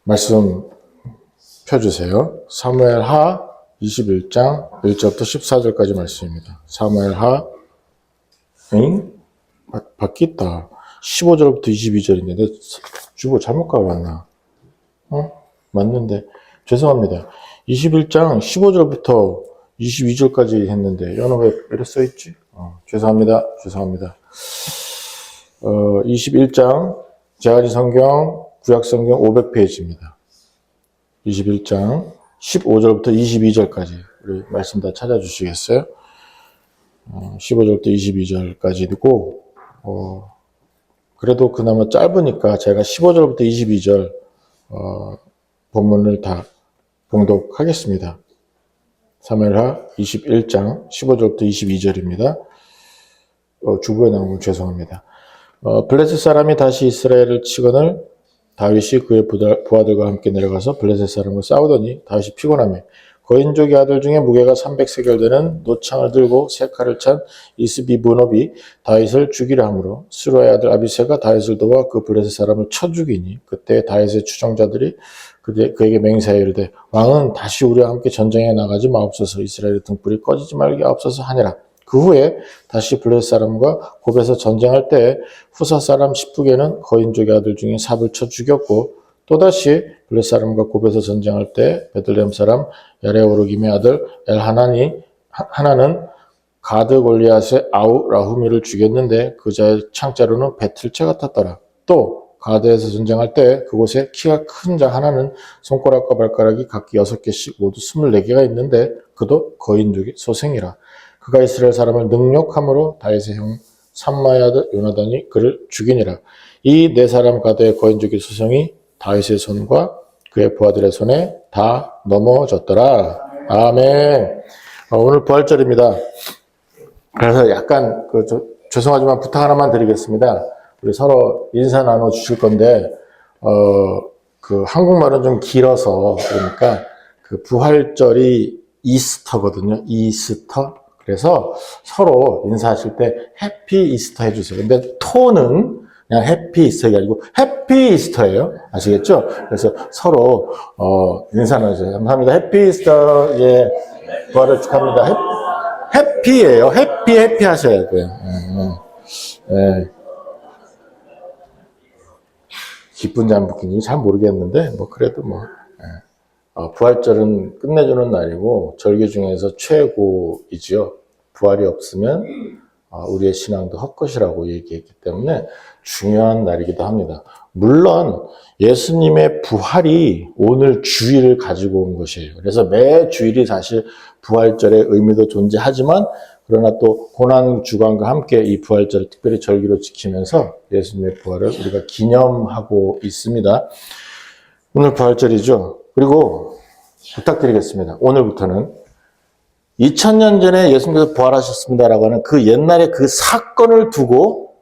말씀 펴주세요. 사무엘하 21장 1절부터 14절까지 말씀입니다. 사무엘하 바뀌었다. 15절부터 22절인데 내 주보 잘못 가봤나? 맞는데 죄송합니다. 21장 15절부터 22절까지 했는데 연어 왜 이렇게 써있지? 죄송합니다. 21장 제아리 성경 구약성경 500페이지입니다. 21장 15절부터 22절까지 우리 말씀 다 찾아주시겠어요? 15절부터 22절까지고 그래도 그나마 짧으니까 제가 15절부터 22절 본문을 다 봉독하겠습니다. 사무엘하 21장 15절부터 22절입니다. 주부에 나온 건 죄송합니다. 블레셋 사람이 다시 이스라엘을 치거늘 다윗이 그의 부하들과 함께 내려가서 블레셋 사람과 싸우더니 다윗이 피곤하며 거인족의 아들 중에 무게가 300세겔 되는 노창을 들고 세 칼을 찬 이스비브노비 다윗을 죽이려 하므로 스루아의 아들 아비새가 다윗을 도와 그 블레셋 사람을 쳐 죽이니 그때 다윗의 추종자들이 그에게 맹세하여 이르되 왕은 다시 우리와 함께 전쟁에 나가지 마옵소서 이스라엘의 등불이 꺼지지 말게 하옵소서 하니라. 그 후에 다시 블레셋 사람과 곱에서 전쟁할 때에 후사 사람 십부게는 거인족의 아들 중에 삽을 쳐 죽였고 또다시 블레셋 사람과 곱에서 전쟁할 때 베들레헴 사람 야레오르김의 아들 하나는 가드 골리앗의 아우 라후미를 죽였는데 그 자의 창자루는 배틀채 같았더라. 또 가드에서 전쟁할 때 그곳에 키가 큰 자 하나는 손가락과 발가락이 각기 6개씩 모두 24개가 있는데 그도 거인족의 소생이라. 그가 이스라엘 사람을 능욕함으로 다윗의 형 삼마의 아들 요나단이 그를 죽이니라. 이 네 사람 가드의 거인족의 소생이 다윗의 손과 그의 부하들의 손에 다 넘어졌더라. 아멘. 오늘 부활절입니다. 그래서 약간 죄송하지만 부탁 하나만 드리겠습니다. 우리 서로 인사 나눠 주실 건데 한국말은 좀 길어서 그러니까 그 부활절이 이스터거든요. 이스터. 그래서 서로 인사하실 때 해피 이스터 해주세요. 근데 톤은 그냥 해피 이스터가 아니고 해피 이스터예요. 아시겠죠? 그래서 서로 인사 나누세요. 감사합니다. 해피 이스터. 예, 부활을 축하합니다. 해피예요. 해피 하셔야 돼요. 예. 기쁜지 안 기쁜지 잘 모르겠는데 그래도 부활절은 끝내주는 날이고 절기 중에서 최고이지요. 부활이 없으면 우리의 신앙도 헛것이라고 얘기했기 때문에 중요한 날이기도 합니다. 물론 예수님의 부활이 오늘 주일을 가지고 온 것이에요. 그래서 매 주일이 사실 부활절의 의미도 존재하지만 그러나 또 고난 주간과 함께 이 부활절을 특별히 절기로 지키면서 예수님의 부활을 우리가 기념하고 있습니다. 오늘 부활절이죠. 그리고 부탁드리겠습니다. 오늘부터는 2000년 전에 예수님께서 부활하셨습니다라고 하는 그 옛날의 그 사건을 두고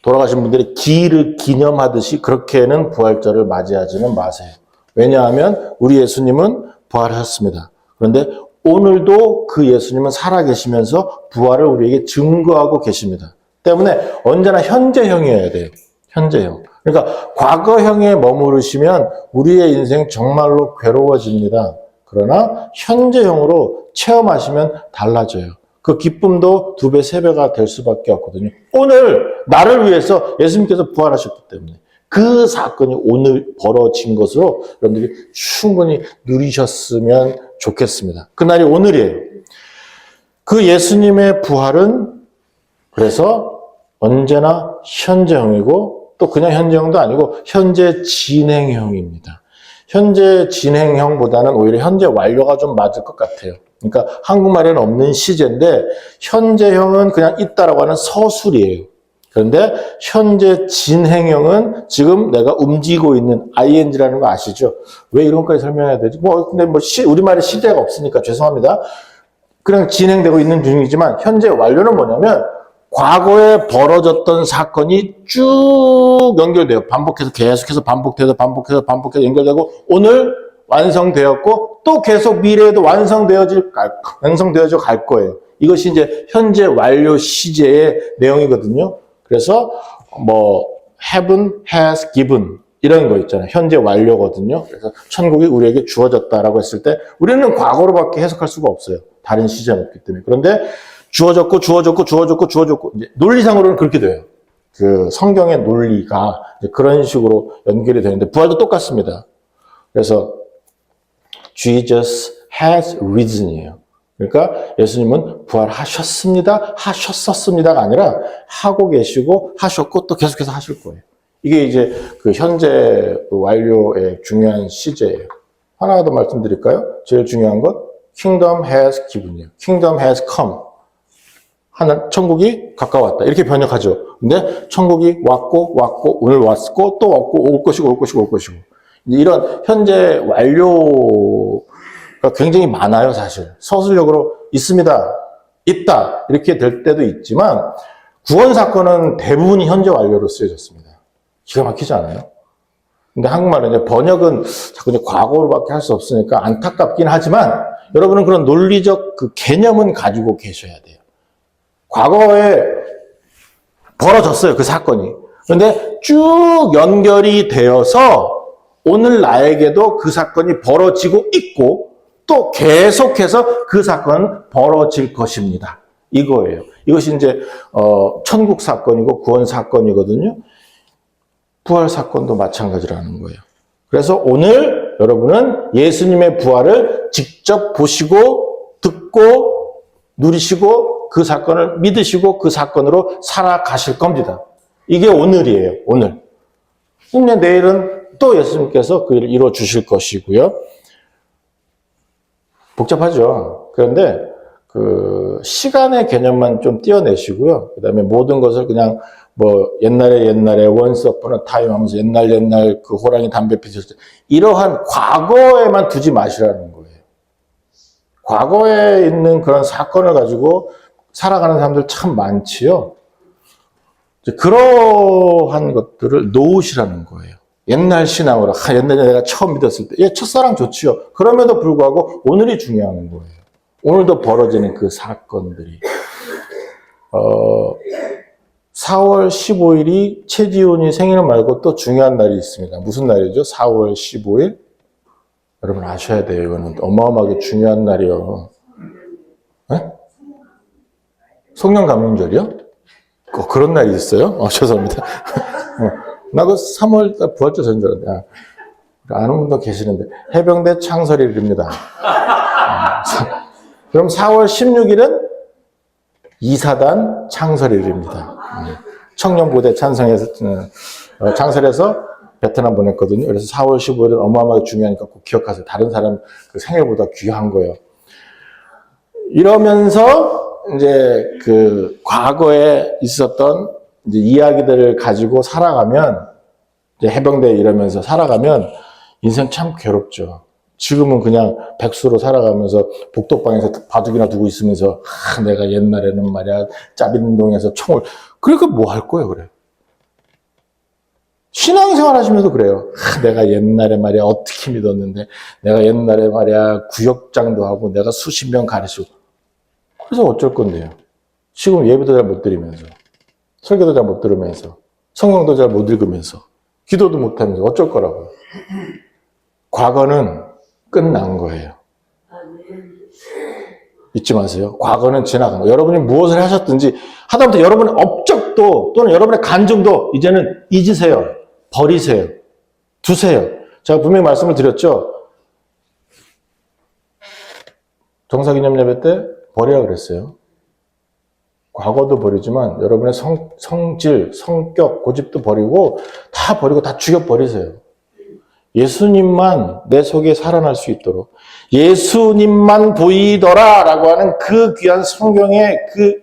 돌아가신 분들의 기일을 기념하듯이 그렇게는 부활절을 맞이하지는 마세요. 왜냐하면 우리 예수님은 부활하셨습니다. 그런데 오늘도 그 예수님은 살아계시면서 부활을 우리에게 증거하고 계십니다. 때문에 언제나 현재형이어야 돼요. 현재형. 그러니까 과거형에 머무르시면 우리의 인생 정말로 괴로워집니다. 그러나 현재형으로 체험하시면 달라져요. 그 기쁨도 2배, 3배가 될 수밖에 없거든요. 오늘 나를 위해서 예수님께서 부활하셨기 때문에 그 사건이 오늘 벌어진 것으로 여러분들이 충분히 누리셨으면 좋겠습니다. 그날이 오늘이에요. 그 예수님의 부활은 그래서 언제나 현재형이고 또 그냥 현재형도 아니고 현재 진행형입니다. 현재 진행형보다는 오히려 현재 완료가 좀 맞을 것 같아요. 그러니까 한국말에는 없는 시제인데 현재형은 그냥 있다라고 하는 서술이에요. 그런데 현재 진행형은 지금 내가 움직이고 있는 ing라는 거 아시죠? 왜 이런 것까지 설명해야 되지? 근데 우리말에 시제가 없으니까 죄송합니다. 그냥 진행되고 있는 중이지만 현재 완료는 뭐냐면 과거에 벌어졌던 사건이 쭉 연결돼요. 계속해서 반복돼서 연결되고 오늘 완성되었고 또 계속 미래에도 완성되어져 갈 거예요. 이것이 이제 현재 완료 시제의 내용이거든요. 그래서 뭐 heaven has given 이런 거 있잖아요. 현재 완료거든요. 그래서 천국이 우리에게 주어졌다라고 했을 때 우리는 과거로밖에 해석할 수가 없어요. 다른 시제는 없기 때문에. 그런데 주어졌고 이제 논리상으로는 그렇게 돼요. 그 성경의 논리가 그런 식으로 연결이 되는데 부활도 똑같습니다. 그래서 Jesus has risen이에요. 그러니까 예수님은 부활하셨습니다, 하셨었습니다가 아니라 하고 계시고 하셨고 또 계속해서 하실 거예요. 이게 이제 그 현재 완료의 중요한 시제예요. 하나 더 말씀드릴까요? 제일 중요한 건 Kingdom has given이에요. Kingdom has come. 천국이 가까웠다. 이렇게 번역하죠. 근데 천국이 왔고 오늘 왔고 또 왔고 올 것이고. 이런 현재 완료가 굉장히 많아요, 사실. 서술력으로 있습니다, 있다 이렇게 될 때도 있지만 구원 사건은 대부분이 현재 완료로 쓰여졌습니다. 기가 막히지 않아요? 근데 한국말은 이제 번역은 자꾸 이제 과거로밖에 할 수 없으니까 안타깝긴 하지만 여러분은 그런 논리적 그 개념은 가지고 계셔야 돼요. 과거에 벌어졌어요, 그 사건이. 그런데 쭉 연결이 되어서 오늘 나에게도 그 사건이 벌어지고 있고 또 계속해서 그 사건은 벌어질 것입니다. 이거예요. 이것이 이제 천국 사건이고 구원 사건이거든요. 부활 사건도 마찬가지라는 거예요. 그래서 오늘 여러분은 예수님의 부활을 직접 보시고 듣고 누리시고 그 사건을 믿으시고 그 사건으로 살아가실 겁니다. 이게 오늘이에요, 오늘. 근데 내일은 또 예수님께서 그 일을 이루어 주실 것이고요. 복잡하죠. 그런데 그 시간의 개념만 좀 띄어내시고요. 그 다음에 모든 것을 그냥 뭐 옛날에 once upon a time 하면서 옛날 그 호랑이 담배 피웠을 때 이러한 과거에만 두지 마시라는 거예요. 과거에 있는 그런 사건을 가지고 살아가는 사람들 참 많지요. 그러한 것들을 놓으시라는 거예요. 옛날 신앙으로, 옛날에 내가 처음 믿었을 때, 첫사랑 좋지요. 그럼에도 불구하고 오늘이 중요한 거예요. 오늘도 벌어지는 그 사건들이. 4월 15일이 최지훈이 생일 말고 또 중요한 날이 있습니다. 무슨 날이죠? 4월 15일? 여러분 아셔야 돼요. 이거는 어마어마하게 중요한 날이요. 네? 송년감명절이요? 그런 날이 있어요? 죄송합니다. 나 그 3월 부활절 전인 줄 알았는데. 아는 분도 계시는데. 해병대 창설일입니다. 그럼 4월 16일은 이사단 창설일입니다. 청년부대 창설해서 베트남 보냈거든요. 그래서 4월 15일은 어마어마하게 중요하니까 꼭 기억하세요. 다른 사람 그 생일보다 귀한 거예요. 이러면서 이제 그 과거에 있었던 이제 이야기들을 가지고 살아가면, 이제 해병대 이러면서 살아가면 인생 참 괴롭죠. 지금은 그냥 백수로 살아가면서 복덕방에서 바둑이나 두고 있으면서 내가 옛날에는 말이야 짜빈동에서 총을, 그러니까 뭐 할 거예요, 그래. 신앙생활 하시면서 그래요. 내가 옛날에 말이야 어떻게 믿었는데, 내가 옛날에 말이야 구역장도 하고 내가 수십 명 가르치고. 그래서 어쩔 건데요. 지금 예배도 잘 못 드리면서, 설교도 잘 못 들으면서, 성경도 잘 못 읽으면서, 기도도 못 하면서 어쩔 거라고요. 과거는 끝난 거예요. 잊지 마세요. 과거는 지나간 거예요. 여러분이 무엇을 하셨든지 하다못해 여러분의 업적도 또는 여러분의 간증도 이제는 잊으세요. 버리세요. 두세요. 제가 분명히 말씀을 드렸죠. 정사기념 예배 때 버리라 그랬어요. 과거도 버리지만 여러분의 성질, 성격, 고집도 버리고 다 버리고 다 죽여버리세요. 예수님만 내 속에 살아날 수 있도록, 예수님만 보이더라 라고 하는 그 귀한 성경의 그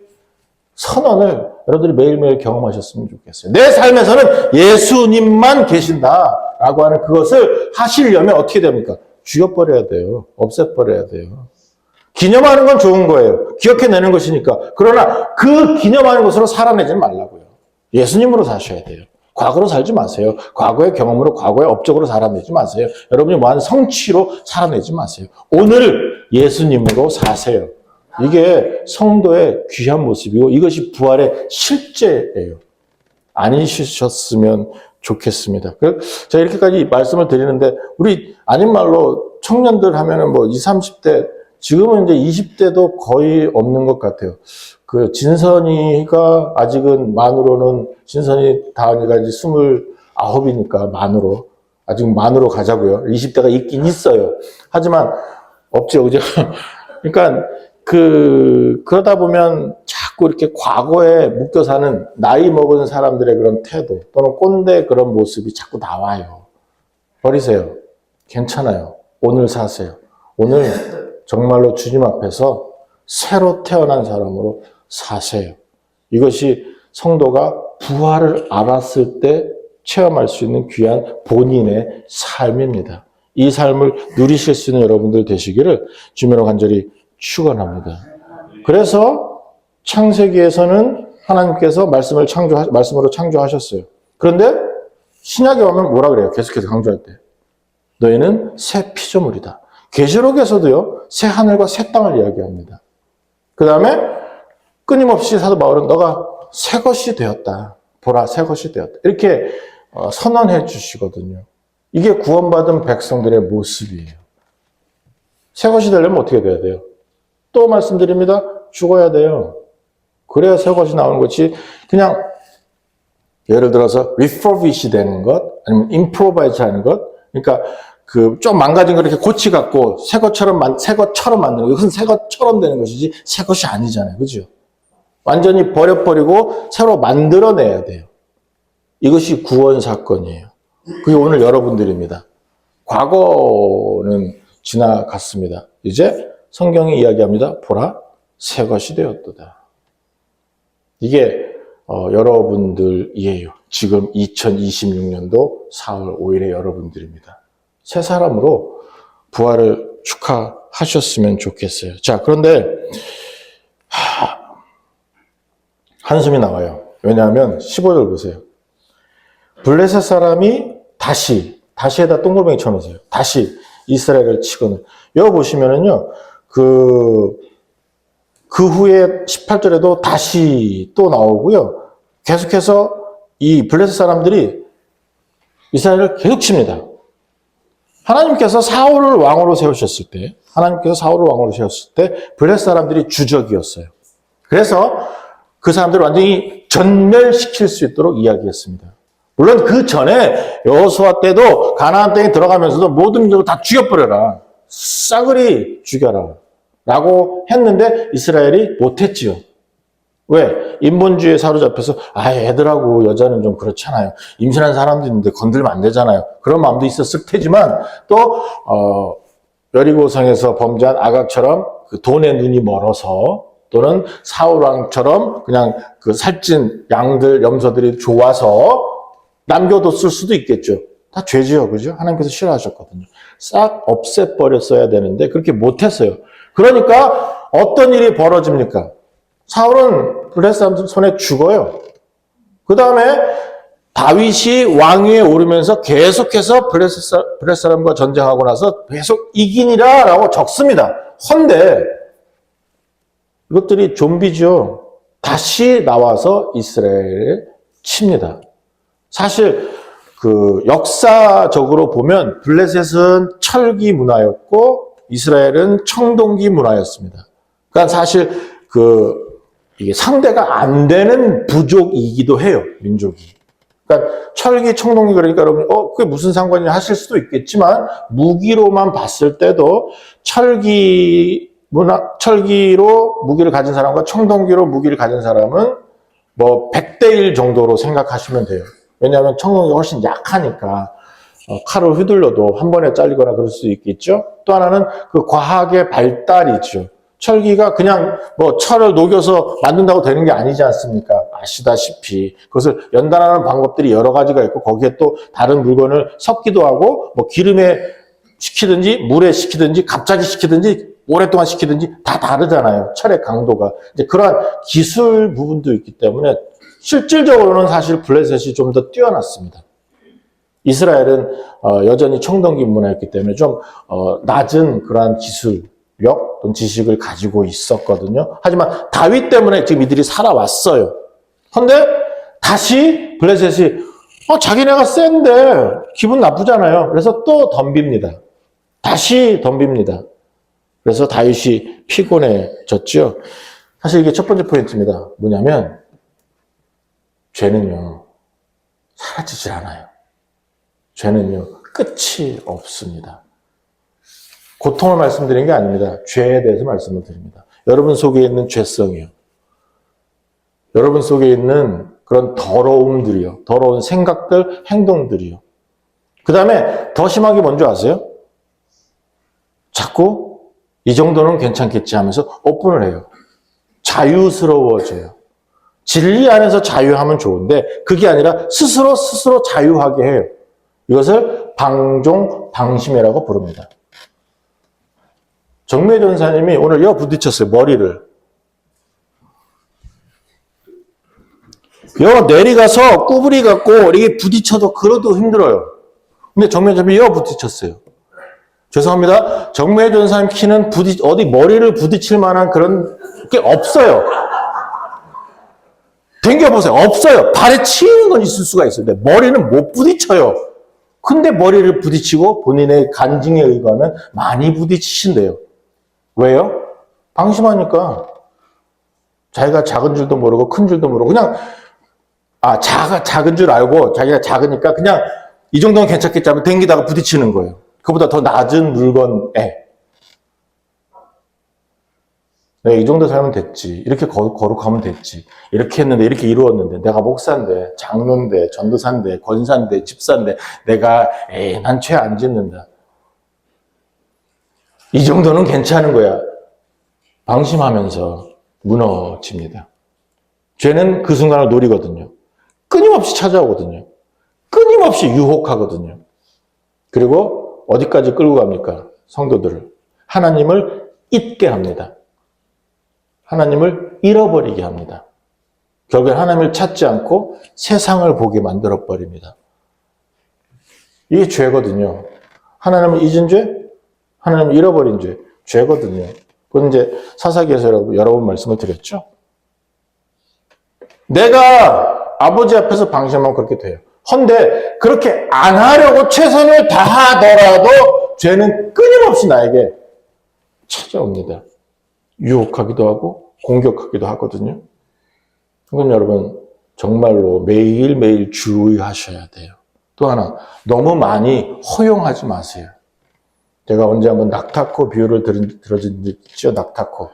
선언을 여러분들이 매일매일 경험하셨으면 좋겠어요. 내 삶에서는 예수님만 계신다 라고 하는 그것을 하시려면 어떻게 됩니까? 죽여버려야 돼요. 없애버려야 돼요. 기념하는 건 좋은 거예요. 기억해내는 것이니까. 그러나 그 기념하는 것으로 살아내지 말라고요. 예수님으로 사셔야 돼요. 과거로 살지 마세요. 과거의 경험으로, 과거의 업적으로 살아내지 마세요. 여러분이 뭐하는 성취로 살아내지 마세요. 오늘 예수님으로 사세요. 이게 성도의 귀한 모습이고 이것이 부활의 실제예요. 아니셨으면 좋겠습니다. 제가 이렇게까지 말씀을 드리는데 우리 아닌 말로 청년들 하면은 뭐 20, 30대 지금은 이제 20대도 거의 없는 것 같아요. 그 진선이가 아직은 만으로는 진선이 다은이가 이제 29이니까 만으로 아직 만으로 가자고요. 20대가 있긴 있어요. 하지만 없죠, 그죠? 그러니까 그러다 보면 자꾸 이렇게 과거에 묶여 사는 나이 먹은 사람들의 그런 태도 또는 꼰대 그런 모습이 자꾸 나와요. 버리세요. 괜찮아요. 오늘 사세요. 오늘 정말로 주님 앞에서 새로 태어난 사람으로 사세요. 이것이 성도가 부활을 알았을 때 체험할 수 있는 귀한 본인의 삶입니다. 이 삶을 누리실 수 있는 여러분들 되시기를 주님으로 간절히 축원합니다. 그래서 창세기에서는 하나님께서 말씀으로 창조하셨어요. 그런데 신약에 오면 뭐라 그래요? 계속해서 강조할 때. 너희는 새 피조물이다. 계시록에서도요, 새 하늘과 새 땅을 이야기합니다. 그 다음에 끊임없이 사도 바울은 너가 새 것이 되었다. 보라, 새 것이 되었다. 이렇게 선언해 주시거든요. 이게 구원받은 백성들의 모습이에요. 새 것이 되려면 어떻게 돼야 돼요? 또 말씀드립니다. 죽어야 돼요. 그래야 새 것이 나오는 것이 그냥 예를 들어서 refurbish 되는 것, 아니면 improvise 하는 것, 그러니까 좀 망가진 걸 이렇게 고치갖고 새 것처럼 만드는 거. 이것은 새 것처럼 되는 것이지 새 것이 아니잖아요. 그죠? 완전히 버려버리고 새로 만들어내야 돼요. 이것이 구원 사건이에요. 그게 오늘 여러분들입니다. 과거는 지나갔습니다. 이제 성경이 이야기합니다. 보라, 새 것이 되었도다. 이게 여러분들이에요. 지금 2026년도 4월 5일에 여러분들입니다. 새 사람으로 부활을 축하하셨으면 좋겠어요. 자, 그런데 한숨이 나와요. 왜냐하면 15절 보세요. 블레셋 사람이 다시에다 동글뱅이 쳐놓으세요. 다시 이스라엘을 치거늘. 여기 보시면은요, 그 후에 18절에도 다시 또 나오고요. 계속해서 이 블레셋 사람들이 이스라엘을 계속 칩니다. 하나님께서 사울을 왕으로 세우셨을 때 블레셋 사람들이 주적이었어요. 그래서 그 사람들을 완전히 전멸시킬 수 있도록 이야기했습니다. 물론 그 전에 여호수아 때도 가나안 땅에 들어가면서도 모든 민족을 다 죽여버려라. 싸그리 죽여라. 라고 했는데 이스라엘이 못했지요. 왜? 인본주의에 사로잡혀서 애들하고 여자는 좀 그렇잖아요. 임신한 사람도 있는데 건들면 안 되잖아요. 그런 마음도 있었을 테지만 또 여리고성에서 범죄한 아각처럼 그 돈에 눈이 멀어서 또는 사울왕처럼 그냥 그 살찐 양들, 염소들이 좋아서 남겨뒀을 수도 있겠죠. 다 죄지요, 그죠? 하나님께서 싫어하셨거든요. 싹 없애버렸어야 되는데 그렇게 못했어요. 그러니까 어떤 일이 벌어집니까? 사울은 블레셋 사람들 손에 죽어요. 그 다음에 다윗이 왕위에 오르면서 계속해서 블레셋 사람과 전쟁하고 나서 계속 이기니라 라고 적습니다. 헌데 이것들이 좀비죠. 다시 나와서 이스라엘을 칩니다. 사실 역사적으로 보면 블레셋은 철기 문화였고 이스라엘은 청동기 문화였습니다. 그러니까 사실 이게 상대가 안 되는 부족이기도 해요, 민족이. 그러니까 철기, 청동기 그러니까 여러분 그게 무슨 상관이냐 하실 수도 있겠지만 무기로만 봤을 때도 철기로 무기를 가진 사람과 청동기로 무기를 가진 사람은 뭐 100대 1 정도로 생각하시면 돼요. 왜냐하면 청동기가 훨씬 약하니까 칼을 휘둘러도 한 번에 잘리거나 그럴 수 있겠죠. 또 하나는 그 과학의 발달이죠. 철기가 그냥 뭐 철을 녹여서 만든다고 되는 게 아니지 않습니까? 아시다시피 그것을 연단하는 방법들이 여러 가지가 있고 거기에 또 다른 물건을 섞기도 하고 뭐 기름에 식히든지 물에 식히든지 갑자기 식히든지 오랫동안 식히든지 다 다르잖아요. 철의 강도가. 이제 그러한 기술 부분도 있기 때문에 실질적으로는 사실 블레셋이 좀 더 뛰어났습니다. 이스라엘은 여전히 청동기 문화였기 때문에 좀 낮은 그러한 기술 또는 지식을 가지고 있었거든요. 하지만 다윗 때문에 지금 이들이 살아왔어요. 그런데 다시 블레셋이 자기네가 센데 기분 나쁘잖아요. 그래서 또 덤빕니다. 다시 덤빕니다. 그래서 다윗이 피곤해졌죠. 사실 이게 첫 번째 포인트입니다. 뭐냐면 죄는요 사라지질 않아요. 죄는요 끝이 없습니다. 고통을 말씀드린 게 아닙니다. 죄에 대해서 말씀을 드립니다. 여러분 속에 있는 죄성이요. 여러분 속에 있는 그런 더러움들이요. 더러운 생각들, 행동들이요. 그 다음에 더 심하게 뭔지 아세요? 자꾸 이 정도는 괜찮겠지 하면서 오픈을 해요. 자유스러워져요. 진리 안에서 자유하면 좋은데 그게 아니라 스스로 자유하게 해요. 이것을 방종방심이라고 부릅니다. 정매 전사님이 오늘 부딪혔어요. 머리를. 내리가서 구부리 갖고 이렇게 부딪혀도 그래도 힘들어요. 근데 정매 전사님이 부딪혔어요. 죄송합니다. 정매 전사님 키는 어디 머리를 부딪힐 만한 그런 게 없어요. 댕겨보세요. 없어요. 발에 치이는 건 있을 수가 있어요. 근데 머리는 못 부딪혀요. 근데 머리를 부딪히고 본인의 간증에 의거하면 많이 부딪히신대요. 왜요? 방심하니까. 자기가 작은 줄도 모르고 큰 줄도 모르고 그냥 작은 줄 알고 자기가 작으니까 그냥 이 정도는 괜찮겠지 하면 댕기다가 부딪히는 거예요. 그보다 더 낮은 물건에 내가 이 정도 살면 됐지. 이렇게 거룩하면 됐지. 이렇게 했는데 이렇게 이루었는데 내가 목사인데 장로인데 전도사인데 권사인데 집사인데 내가 난 죄 안 짓는다. 이 정도는 괜찮은 거야. 방심하면서 무너집니다. 죄는 그 순간을 노리거든요. 끊임없이 찾아오거든요. 끊임없이 유혹하거든요. 그리고 어디까지 끌고 갑니까? 성도들을. 하나님을 잊게 합니다. 하나님을 잃어버리게 합니다. 결국엔 하나님을 찾지 않고 세상을 보게 만들어버립니다. 이게 죄거든요. 하나님을 잊은 죄, 하나님을 잃어버린 죄, 죄거든요. 그건 이제 사사기에서 여러 번 말씀을 드렸죠. 내가 아버지 앞에서 방심하면 그렇게 돼요. 헌데 그렇게 안 하려고 최선을 다하더라도 죄는 끊임없이 나에게 찾아옵니다. 유혹하기도 하고 공격하기도 하거든요. 그건 여러분 정말로 매일매일 주의하셔야 돼요. 또 하나, 너무 많이 허용하지 마세요. 제가 언제 한번 낙타코 비유를 들어준 적 있죠? 낙타코.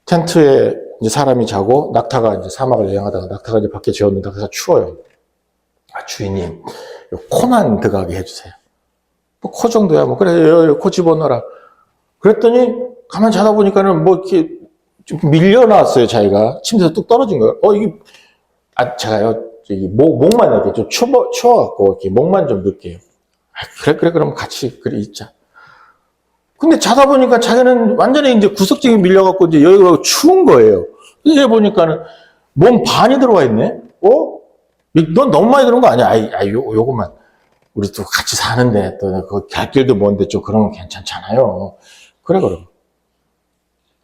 텐트에 이제 사람이 자고 낙타가 이제 사막을 여행하다가 낙타가 이제 밖에 재웠는데 그래서 추워요. 주인님, 코만 들어가게 해주세요. 뭐 코 정도야, 그래, 코 집어넣어라. 그랬더니 가만 자다 보니까는 이렇게 좀 밀려나왔어요, 자기가. 침대에서 뚝 떨어진 거예요. 이게, 제가요, 목만 이렇게 좀 추워갖고, 이렇게 목만 좀 넣을게요. 그래, 그럼 같이, 있자. 근데 자다 보니까 자기는 완전히 이제 구석쟁이 밀려갖고, 이제 여기가 추운 거예요. 이제 보니까는 몸 반이 들어와 있네? 넌 너무 많이 들어온 거 아니야? 요것만. 우리 또 같이 사는데, 또, 갈 길도 먼데 좀 그런 건 괜찮잖아요. 그래, 그럼.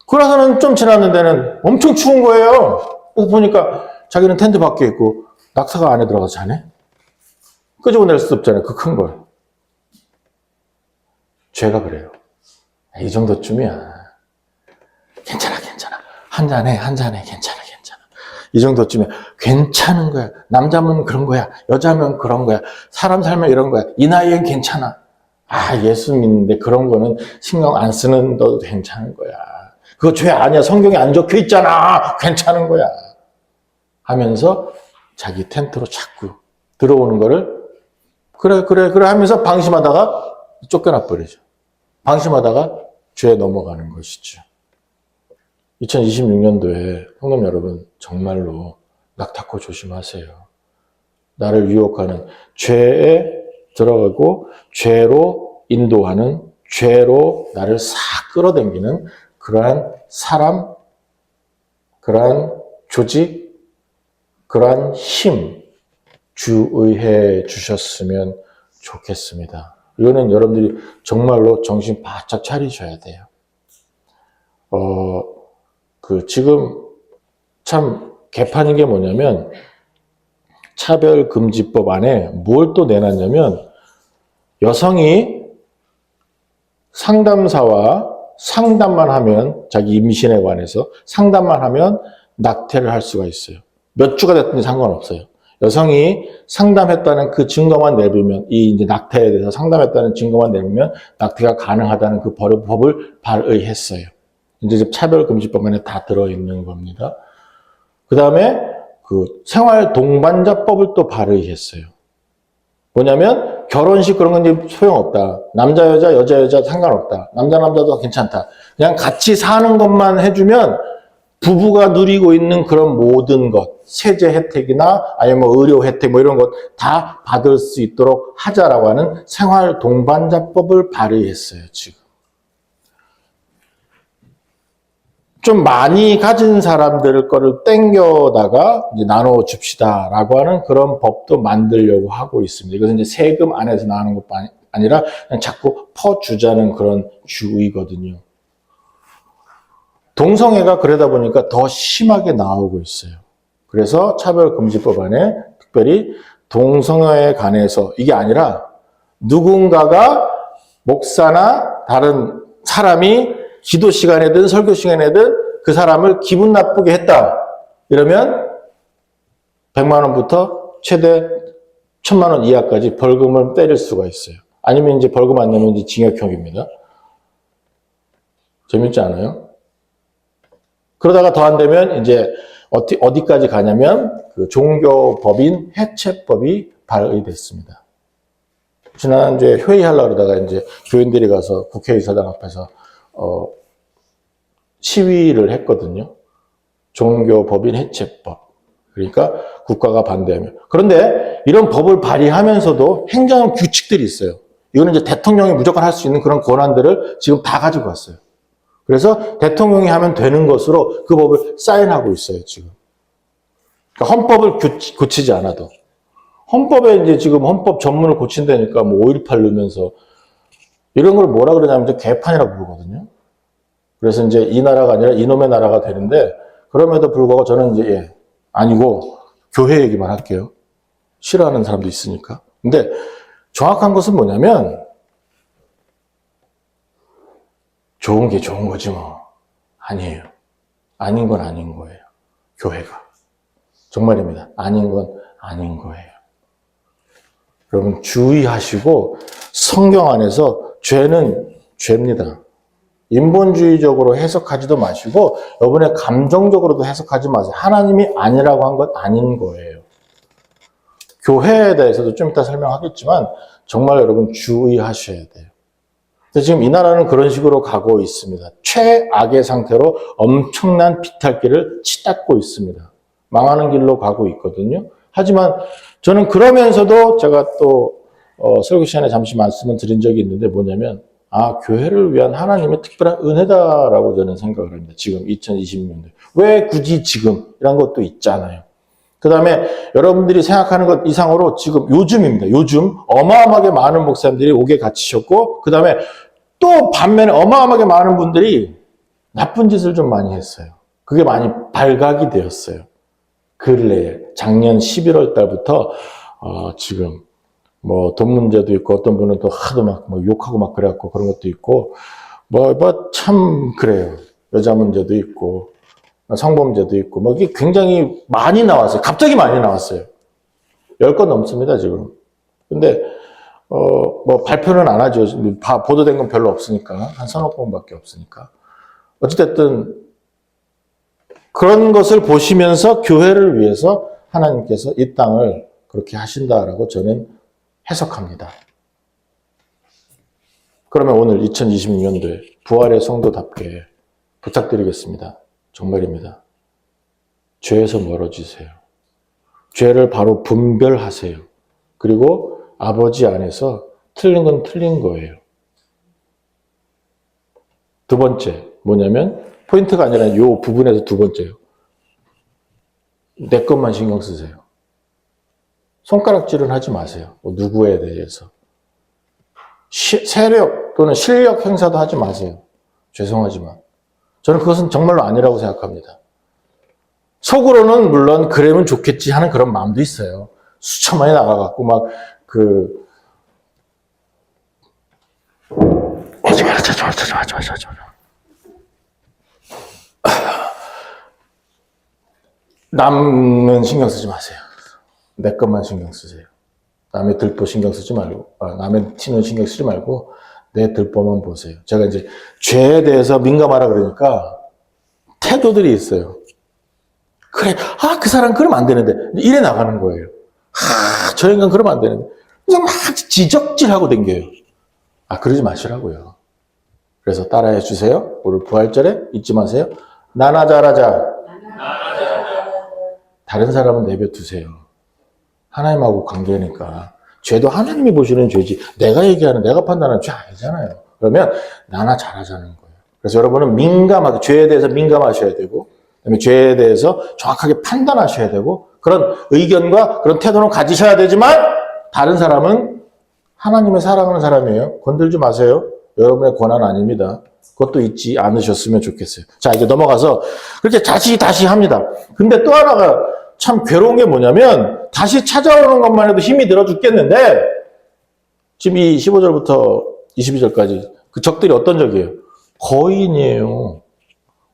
그러고는 좀 지났는 데는 엄청 추운 거예요. 그래서 보니까 자기는 텐트 밖에 있고 낙타가 안에 들어가서 자네? 끄집어낼 수 없잖아요. 그 큰 걸. 죄가 그래요. 이 정도쯤이야. 괜찮아. 한잔해. 괜찮아. 이 정도쯤이야. 괜찮은 거야. 남자면 그런 거야. 여자면 그런 거야. 사람 살면 이런 거야. 이 나이엔 괜찮아. 예수 믿는데 그런 거는 신경 안 쓰는 너도 괜찮은 거야. 그거 죄 아니야. 성경에 안 적혀 있잖아. 괜찮은 거야. 하면서 자기 텐트로 자꾸 들어오는 거를 그래 하면서 방심하다가 쫓겨나 버리죠. 방심하다가 죄에 넘어가는 것이죠. 2026년도에 성도 여러분 정말로 낙타코 조심하세요. 나를 유혹하는 죄에 들어가고 죄로 인도하는 죄로 나를 싹 끌어당기는 그러한 사람, 그러한 조직, 그러한 힘 주의해 주셨으면 좋겠습니다. 이거는 여러분들이 정말로 정신 바짝 차리셔야 돼요. 지금 참 개판인 게 뭐냐면 차별금지법 안에 뭘 또 내놨냐면 여성이 상담사와 상담만 하면 자기 임신에 관해서 상담만 하면 낙태를 할 수가 있어요. 몇 주가 됐든지 상관없어요. 여성이 상담했다는 그 증거만 내밀면 이 이제 낙태에 대해서 상담했다는 증거만 내밀면 낙태가 가능하다는 그 법을 발의했어요. 이제 차별금지법 안에 다 들어있는 겁니다. 그 다음에 그 생활동반자법을 또 발의했어요. 뭐냐면 결혼식 그런 건 이제 소용없다. 남자 여자 여자 여자 상관없다. 남자 남자도 괜찮다. 그냥 같이 사는 것만 해주면 부부가 누리고 있는 그런 모든 것, 세제 혜택이나 아니면 뭐 의료 혜택 뭐 이런 것 다 받을 수 있도록 하자라고 하는 생활동반자법을 발의했어요, 지금. 좀 많이 가진 사람들 거를 땡겨다가 이제 나눠줍시다라고 하는 그런 법도 만들려고 하고 있습니다. 이것은 이제 세금 안에서 나오는 것뿐 아니라 그냥 자꾸 퍼주자는 그런 주의거든요. 동성애가 그러다 보니까 더 심하게 나오고 있어요. 그래서 차별금지법 안에 특별히 동성애에 관해서 이게 아니라 누군가가 목사나 다른 사람이 기도 시간에든 설교 시간에든 그 사람을 기분 나쁘게 했다. 이러면 100만 원부터 최대 1000만 원 이하까지 벌금을 때릴 수가 있어요. 아니면 이제 벌금 안 내면 이제 징역형입니다. 재밌지 않아요? 그러다가 더 안 되면 이제 어디까지 가냐면 그 종교법인 해체법이 발의됐습니다. 지난주에 회의하려고 그러다가 이제 교인들이 가서 국회의사당 앞에서 시위를 했거든요. 종교법인 해체법. 그러니까 국가가 반대하며. 그런데 이런 법을 발의하면서도 행정 규칙들이 있어요. 이거는 이제 대통령이 무조건 할 수 있는 그런 권한들을 지금 다 가지고 왔어요. 그래서 대통령이 하면 되는 것으로 그 법을 사인하고 있어요, 지금. 그러니까 헌법을 고치지 않아도. 헌법에 이제 지금 헌법 전문을 고친다니까 뭐 5.18 넣으면서 이런 걸 뭐라 그러냐면 이제 개판이라고 부르거든요. 그래서 이제 이 나라가 아니라 이놈의 나라가 되는데 그럼에도 불구하고 저는 이제 아니고 교회 얘기만 할게요. 싫어하는 사람도 있으니까. 근데 정확한 것은 뭐냐면 좋은 게 좋은 거지 뭐. 아니에요. 아닌 건 아닌 거예요. 교회가. 정말입니다. 아닌 건 아닌 거예요. 여러분 주의하시고 성경 안에서 죄는 죄입니다. 인본주의적으로 해석하지도 마시고 여러분의 감정적으로도 해석하지 마세요. 하나님이 아니라고 한 건 아닌 거예요. 교회에 대해서도 좀 이따 설명하겠지만 정말 여러분 주의하셔야 돼요. 지금 이 나라는 그런 식으로 가고 있습니다. 최악의 상태로 엄청난 비탈길을 치닫고 있습니다. 망하는 길로 가고 있거든요. 하지만 저는 그러면서도 제가 또 설교 시간에 잠시 말씀을 드린 적이 있는데 뭐냐면 교회를 위한 하나님의 특별한 은혜다라고 저는 생각을 합니다. 지금 2020년대. 왜 굳이 지금? 이런 것도 있잖아요. 그 다음에 여러분들이 생각하는 것 이상으로 지금 요즘입니다. 요즘 어마어마하게 많은 목사님들이 옥에 갇히셨고 그 다음에 또 반면에 어마어마하게 많은 분들이 나쁜 짓을 좀 많이 했어요. 그게 많이 발각이 되었어요. 근래에 작년 11월 달부터 지금 뭐 돈 문제도 있고 어떤 분은 또 하도 막 뭐 욕하고 막 그래갖고 그런 것도 있고 뭐 참 그래요. 여자 문제도 있고 성범죄도 있고 뭐 이게 굉장히 많이 나왔어요. 갑자기 많이 나왔어요. 10건 넘습니다 지금. 근데 뭐 발표는 안 하죠. 보도된 건 별로 없으니까 한 서너 건밖에 없으니까. 어찌됐든 그런 것을 보시면서 교회를 위해서 하나님께서 이 땅을 그렇게 하신다라고 저는 해석합니다. 그러면 오늘 2026년도에 부활의 성도답게 부탁드리겠습니다. 정말입니다. 죄에서 멀어지세요. 죄를 바로 분별하세요. 그리고 아버지 안에서 틀린 건 틀린 거예요. 두 번째 뭐냐면 포인트가 아니라 이 부분에서 두 번째요. 내 것만 신경 쓰세요. 손가락질은 하지 마세요. 누구에 대해서. 세력 또는 실력 행사도 하지 마세요. 죄송하지만. 저는 그것은 정말로 아니라고 생각합니다. 속으로는 물론 그러면 좋겠지 하는 그런 마음도 있어요. 수천만이 나가갖고 막 오지 마라, 하지 마. 남은 신경 쓰지 마세요. 내 것만 신경 쓰세요. 남의 들보 신경 쓰지 말고, 남의 티는 신경 쓰지 말고, 내 들보만 보세요. 제가 이제 죄에 대해서 민감하라 그러니까 태도들이 있어요. 그래, 그 사람 그러면 안 되는데. 이래 나가는 거예요. 저 인간 그러면 안 되는데. 그냥 막 지적질하고 댕겨요. 그러지 마시라고요. 그래서 따라해 주세요. 오늘 부활절에 잊지 마세요. 나나 잘하자. 다른 사람은 내버려두세요. 하나님하고 관계니까. 죄도 하나님이 보시는 죄지 내가 얘기하는, 내가 판단하는 죄 아니잖아요. 그러면 나나 잘하자는 거예요. 그래서 여러분은 민감하게, 죄에 대해서 민감하셔야 되고, 그다음에 죄에 대해서 정확하게 판단하셔야 되고, 그런 의견과 그런 태도는 가지셔야 되지만, 다른 사람은 하나님의 사랑하는 사람이에요. 건들지 마세요. 여러분의 권한 아닙니다. 그것도 잊지 않으셨으면 좋겠어요. 자, 이제 넘어가서 그렇게 다시 합니다. 근데 또 하나가 참 괴로운 게 뭐냐면, 다시 찾아오는 것만 해도 힘이 들어 죽겠는데, 지금 이 15절부터 22절까지 그 적들이 어떤 적이에요? 거인이에요.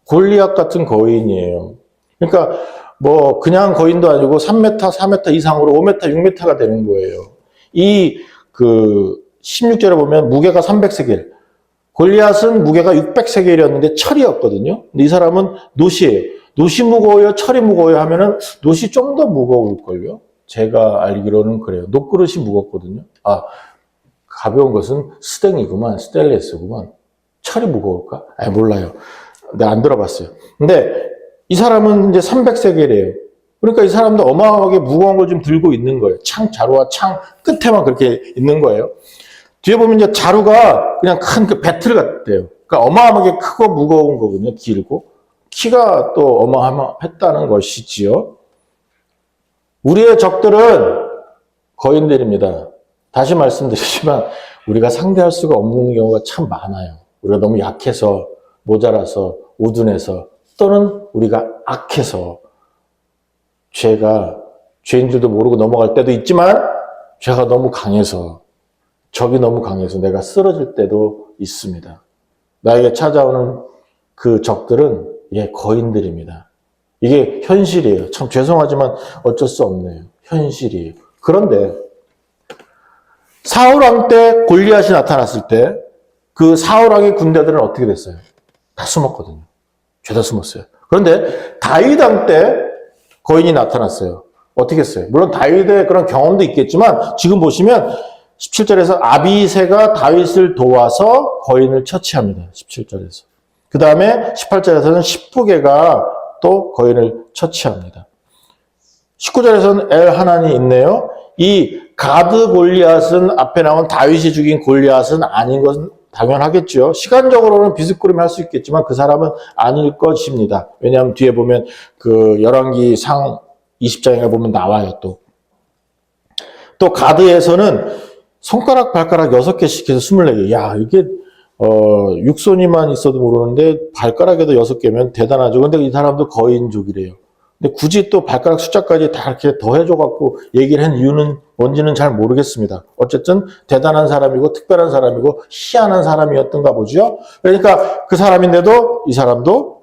골리앗 같은 거인이에요. 그러니까 뭐 그냥 거인도 아니고 3m, 4m 이상으로 5m, 6m가 되는 거예요. 16절에 보면 무게가 300세겔. 골리앗은 무게가 600세겔이었는데 철이었거든요. 근데 이 사람은 놋이에요. 놋이 무거워요? 철이 무거워요? 하면은 놋이 좀 더 무거울걸요? 제가 알기로는 그래요. 놋그릇이 무겁거든요. 가벼운 것은 스테인이구만, 스테인리스구만. 철이 무거울까? 몰라요. 내가 안 들어봤어요. 근데 이 사람은 이제 300세겔이에요. 그러니까 이 사람도 어마어마하게 무거운 걸 좀 들고 있는 거예요. 자루와 창 끝에만 그렇게 있는 거예요. 뒤에 보면 이제 자루가 그냥 큰 그 배틀 같대요. 그러니까 어마어마하게 크고 무거운 거거든요. 길고. 키가 또 어마어마했다는 것이지요. 우리의 적들은 거인들입니다. 다시 말씀드리지만 우리가 상대할 수가 없는 경우가 참 많아요. 우리가 너무 약해서, 모자라서, 우둔해서, 또는 우리가 악해서, 죄인 줄도 모르고 넘어갈 때도 있지만, 죄가 너무 강해서, 적이 너무 강해서 내가 쓰러질 때도 있습니다. 나에게 찾아오는 그 적들은 거인들입니다. 이게 현실이에요. 참 죄송하지만 어쩔 수 없네요. 현실이에요. 그런데 사울왕 때 골리앗이 나타났을 때 그 사울왕의 군대들은 어떻게 됐어요? 다 숨었거든요. 죄다 숨었어요. 그런데 다윗왕 때 거인이 나타났어요. 어떻게 했어요? 물론 다윗의 그런 경험도 있겠지만 지금 보시면 17절에서 아비새가 다윗을 도와서 거인을 처치합니다. 17절에서. 그 다음에 18절에서는 십부개가 또 거인을 처치합니다. 19절에서는 엘하난이 있네요. 이 가드 골리앗은 앞에 나온 다윗이 죽인 골리앗은 아닌 것은 당연하겠죠. 시간적으로는 비스꾸름이 할 수 있겠지만 그 사람은 아닐 것입니다. 왜냐하면 뒤에 보면 그 열왕기 상 20장에 보면 나와요. 또 가드에서는 손가락 발가락 6개씩 해서 24개. 야, 이게 육손이만 있어도 모르는데 발가락에도 6개면 대단하죠. 근데 이 사람도 거인족이래요. 근데 굳이 또 발가락 숫자까지 다 이렇게 더해줘갖고 얘기를 한 이유는 뭔지는 잘 모르겠습니다. 어쨌든 대단한 사람이고 특별한 사람이고 희한한 사람이었던가 보죠. 그러니까 그 사람인데도 이 사람도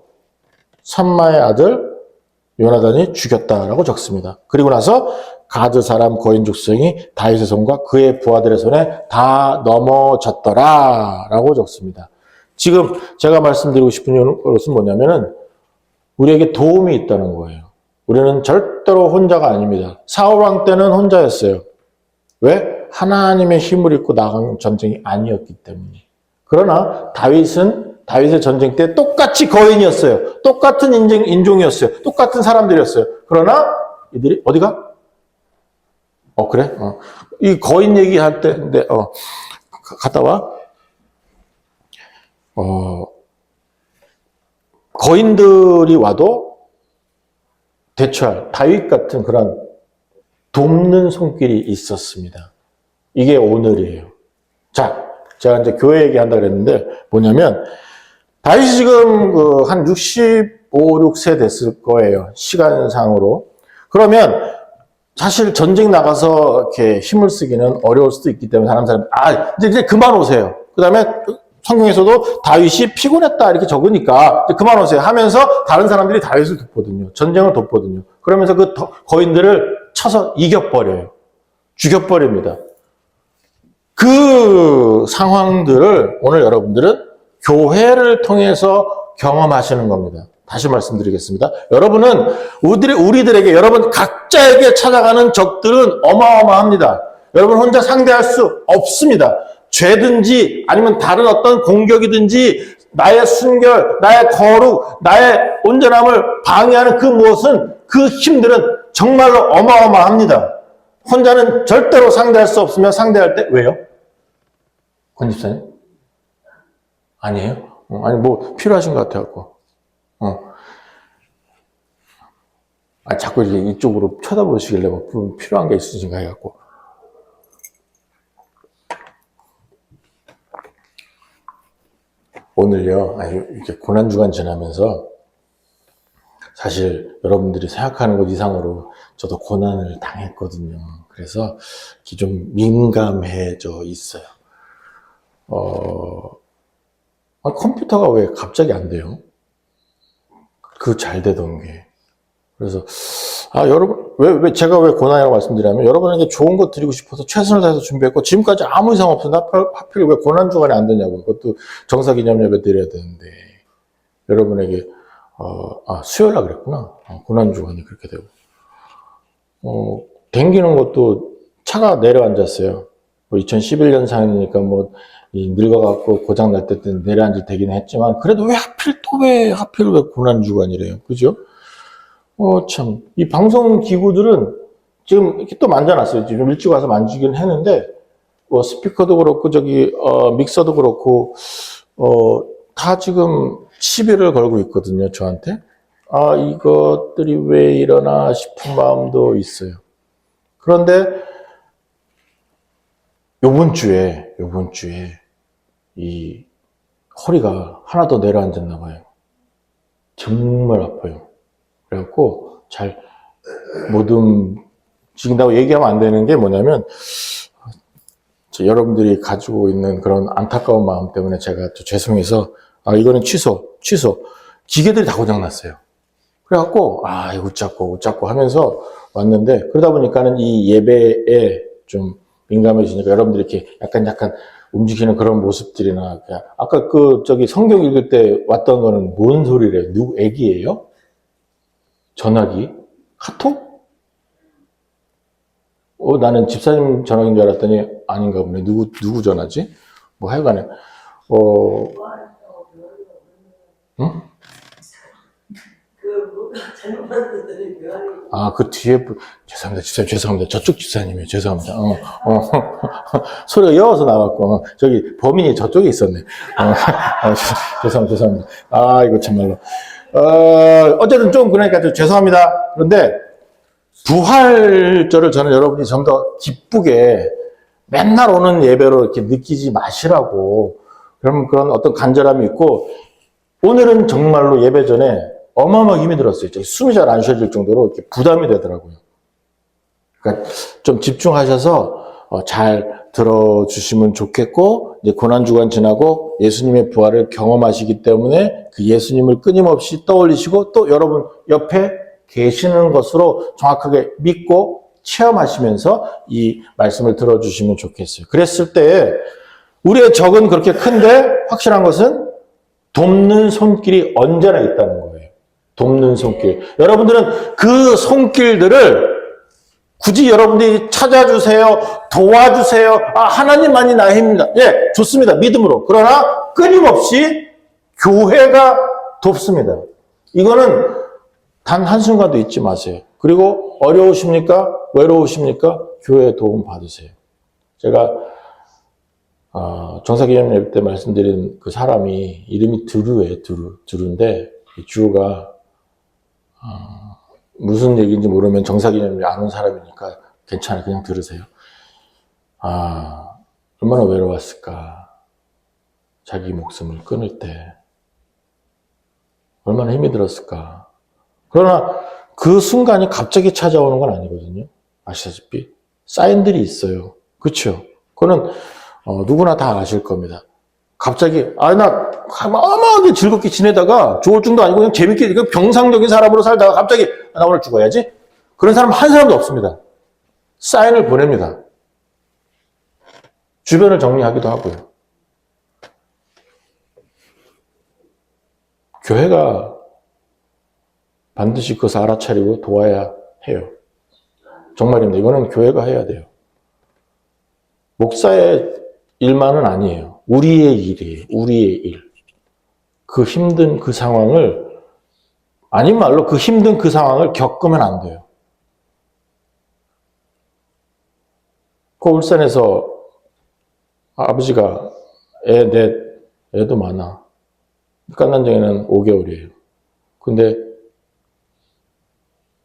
삼마의 아들 요나단이 죽였다라고 적습니다. 그리고 나서 가드 사람 거인 족속이 다윗의 손과 그의 부하들의 손에 다 넘어졌더라라고 적습니다. 지금 제가 말씀드리고 싶은 것은 뭐냐면은 우리에게 도움이 있다는 거예요. 우리는 절대로 혼자가 아닙니다. 사울왕 때는 혼자였어요. 왜? 하나님의 힘을 입고 나간 전쟁이 아니었기 때문에. 그러나 다윗의 전쟁 때 똑같이 거인이었어요. 똑같은 인종이었어요. 똑같은 사람들이었어요. 그러나 이들이 어디가? 그래? 이 거인 얘기할 때인데 갔다 와. 거인들이 와도 대처할 다윗 같은 그런 돕는 손길이 있었습니다. 이게 오늘이에요. 자, 제가 이제 교회 얘기한다 그랬는데 뭐냐면 다윗이 지금 한 65, 6세 됐을 거예요. 시간상으로. 그러면 사실 전쟁 나가서 이렇게 힘을 쓰기는 어려울 수도 있기 때문에 사람 이제 그만 오세요. 그 다음에 성경에서도 다윗이 피곤했다 이렇게 적으니까 이제 그만 오세요 하면서 다른 사람들이 다윗을 돕거든요. 전쟁을 돕거든요. 그러면서 그 거인들을 쳐서 이겨버려요. 죽여버립니다. 그 상황들을 오늘 여러분들은 교회를 통해서 경험하시는 겁니다. 다시 말씀드리겠습니다. 여러분은 우리들에게 여러분 각자에게 찾아가는 적들은 어마어마합니다. 여러분 혼자 상대할 수 없습니다. 죄든지 아니면 다른 어떤 공격이든지 나의 순결, 나의 거룩, 나의 온전함을 방해하는 그 무엇은 그 힘들은 정말로 어마어마합니다. 혼자는 절대로 상대할 수 없으며 상대할 때 왜요? 권 집사님? 아니에요? 아니 뭐 필요하신 것 같아갖고 자꾸 이렇게 이쪽으로 쳐다보시길래 뭐 필요한 게 있으신가 해갖고 오늘요 이렇게 고난주간 지나면서 사실 여러분들이 생각하는 것 이상으로 저도 고난을 당했거든요. 그래서 이렇게 좀 민감해져 있어요. 컴퓨터가 왜 갑자기 안 돼요? 그 잘 되던 게. 그래서, 여러분, 제가 왜 고난이라고 말씀드리냐면, 여러분에게 좋은 거 드리고 싶어서 최선을 다해서 준비했고, 지금까지 아무 이상 없었는데, 하필 왜 고난주간에 안 되냐고. 그것도 정사기념 예배 드려야 되는데, 여러분에게, 수요일날 그랬구나. 고난주간이 그렇게 되고. 댕기는 것도 차가 내려앉았어요. 2011년상이니까 늙어갖고 고장날 때 내려앉을 때긴 했지만, 그래도 왜 하필 왜 고난주간이래요. 그죠? 참. 이 방송 기구들은 지금 이렇게 또 만져놨어요. 지금 일찍 와서 만지긴 했는데, 스피커도 그렇고, 믹서도 그렇고, 다 지금 시비를 걸고 있거든요, 저한테. 이것들이 왜 이러나 싶은 마음도 있어요. 그런데, 요번 주에, 이 허리가 하나 더 내려앉았나 봐요. 정말 아파요. 그래갖고 못 움직인다고 얘기하면 안 되는 게 뭐냐면 여러분들이 가지고 있는 그런 안타까운 마음 때문에 제가 또 죄송해서 이거는 취소 기계들이 다 고장났어요. 그래갖고 웃자고 하면서 왔는데 그러다 보니까는 이 예배에 좀 민감해지니까 여러분들이 이렇게 약간 움직이는 그런 모습들이나 아까 성경 읽을 때 왔던 거는 뭔 소리래요? 누구 애기예요? 전화기? 카톡? 나는 집사님 전화기인 줄 알았더니 아닌가 보네. 누구 전화지? 하여간에 응? 그 뒤에 죄송합니다. 집사님 죄송합니다. 저쪽 집사님이에요. 죄송합니다. 소리가 이어서 나왔고 저기 범인이 저쪽에 있었네. 죄송합니다. 이거 참말로. 어쨌든 좀 그러니까 좀 죄송합니다. 그런데 부활절을 저는 여러분이 좀 더 기쁘게 맨날 오는 예배로 이렇게 느끼지 마시라고 그런 어떤 간절함이 있고 오늘은 정말로 예배 전에 어마어마하게 힘이 들었어요. 숨이 잘 안 쉬어질 정도로 이렇게 부담이 되더라고요. 그러니까 좀 집중하셔서 잘 들어주시면 좋겠고 이제 고난주간 지나고 예수님의 부활을 경험하시기 때문에 그 예수님을 끊임없이 떠올리시고 또 여러분 옆에 계시는 것으로 정확하게 믿고 체험하시면서 이 말씀을 들어주시면 좋겠어요. 그랬을 때 우리의 적은 그렇게 큰데 확실한 것은 돕는 손길이 언제나 있다는 거예요. 돕는 손길. 여러분들은 그 손길들을 굳이 여러분들이 찾아주세요, 도와주세요. 하나님만이 나의 힘입니다. 예, 좋습니다. 믿음으로. 그러나 끊임없이 교회가 돕습니다. 이거는 단 한순간도 잊지 마세요. 그리고 어려우십니까? 외로우십니까? 교회의 도움 받으세요. 제가 정사기념 때 말씀드린 그 사람이 이름이 드루예요. 드루인데 주가 무슨 얘기인지 모르면 정사기념일 안 온 사람이니까 괜찮아요. 그냥 들으세요. 얼마나 외로웠을까. 자기 목숨을 끊을 때. 얼마나 힘이 들었을까. 그러나 그 순간이 갑자기 찾아오는 건 아니거든요. 아시다시피 사인들이 있어요. 그렇죠? 그거는 누구나 다 아실 겁니다. 갑자기 나 어마어마하게 즐겁게 지내다가 조울증도 아니고 그냥 재밌게 병상적인 사람으로 살다가 갑자기 나 오늘 죽어야지? 그런 사람 한 사람도 없습니다. 사인을 보냅니다. 주변을 정리하기도 하고요. 교회가 반드시 그것을 알아차리고 도와야 해요. 정말입니다. 이거는 교회가 해야 돼요. 목사의 일만은 아니에요. 우리의 일이에요. 우리의 일. 그 힘든 그 상황을, 아닌 말로 그 힘든 그 상황을 겪으면 안 돼요. 그 울산에서 아버지가 애도 많아. 깐난쟁이는 5개월이에요. 근데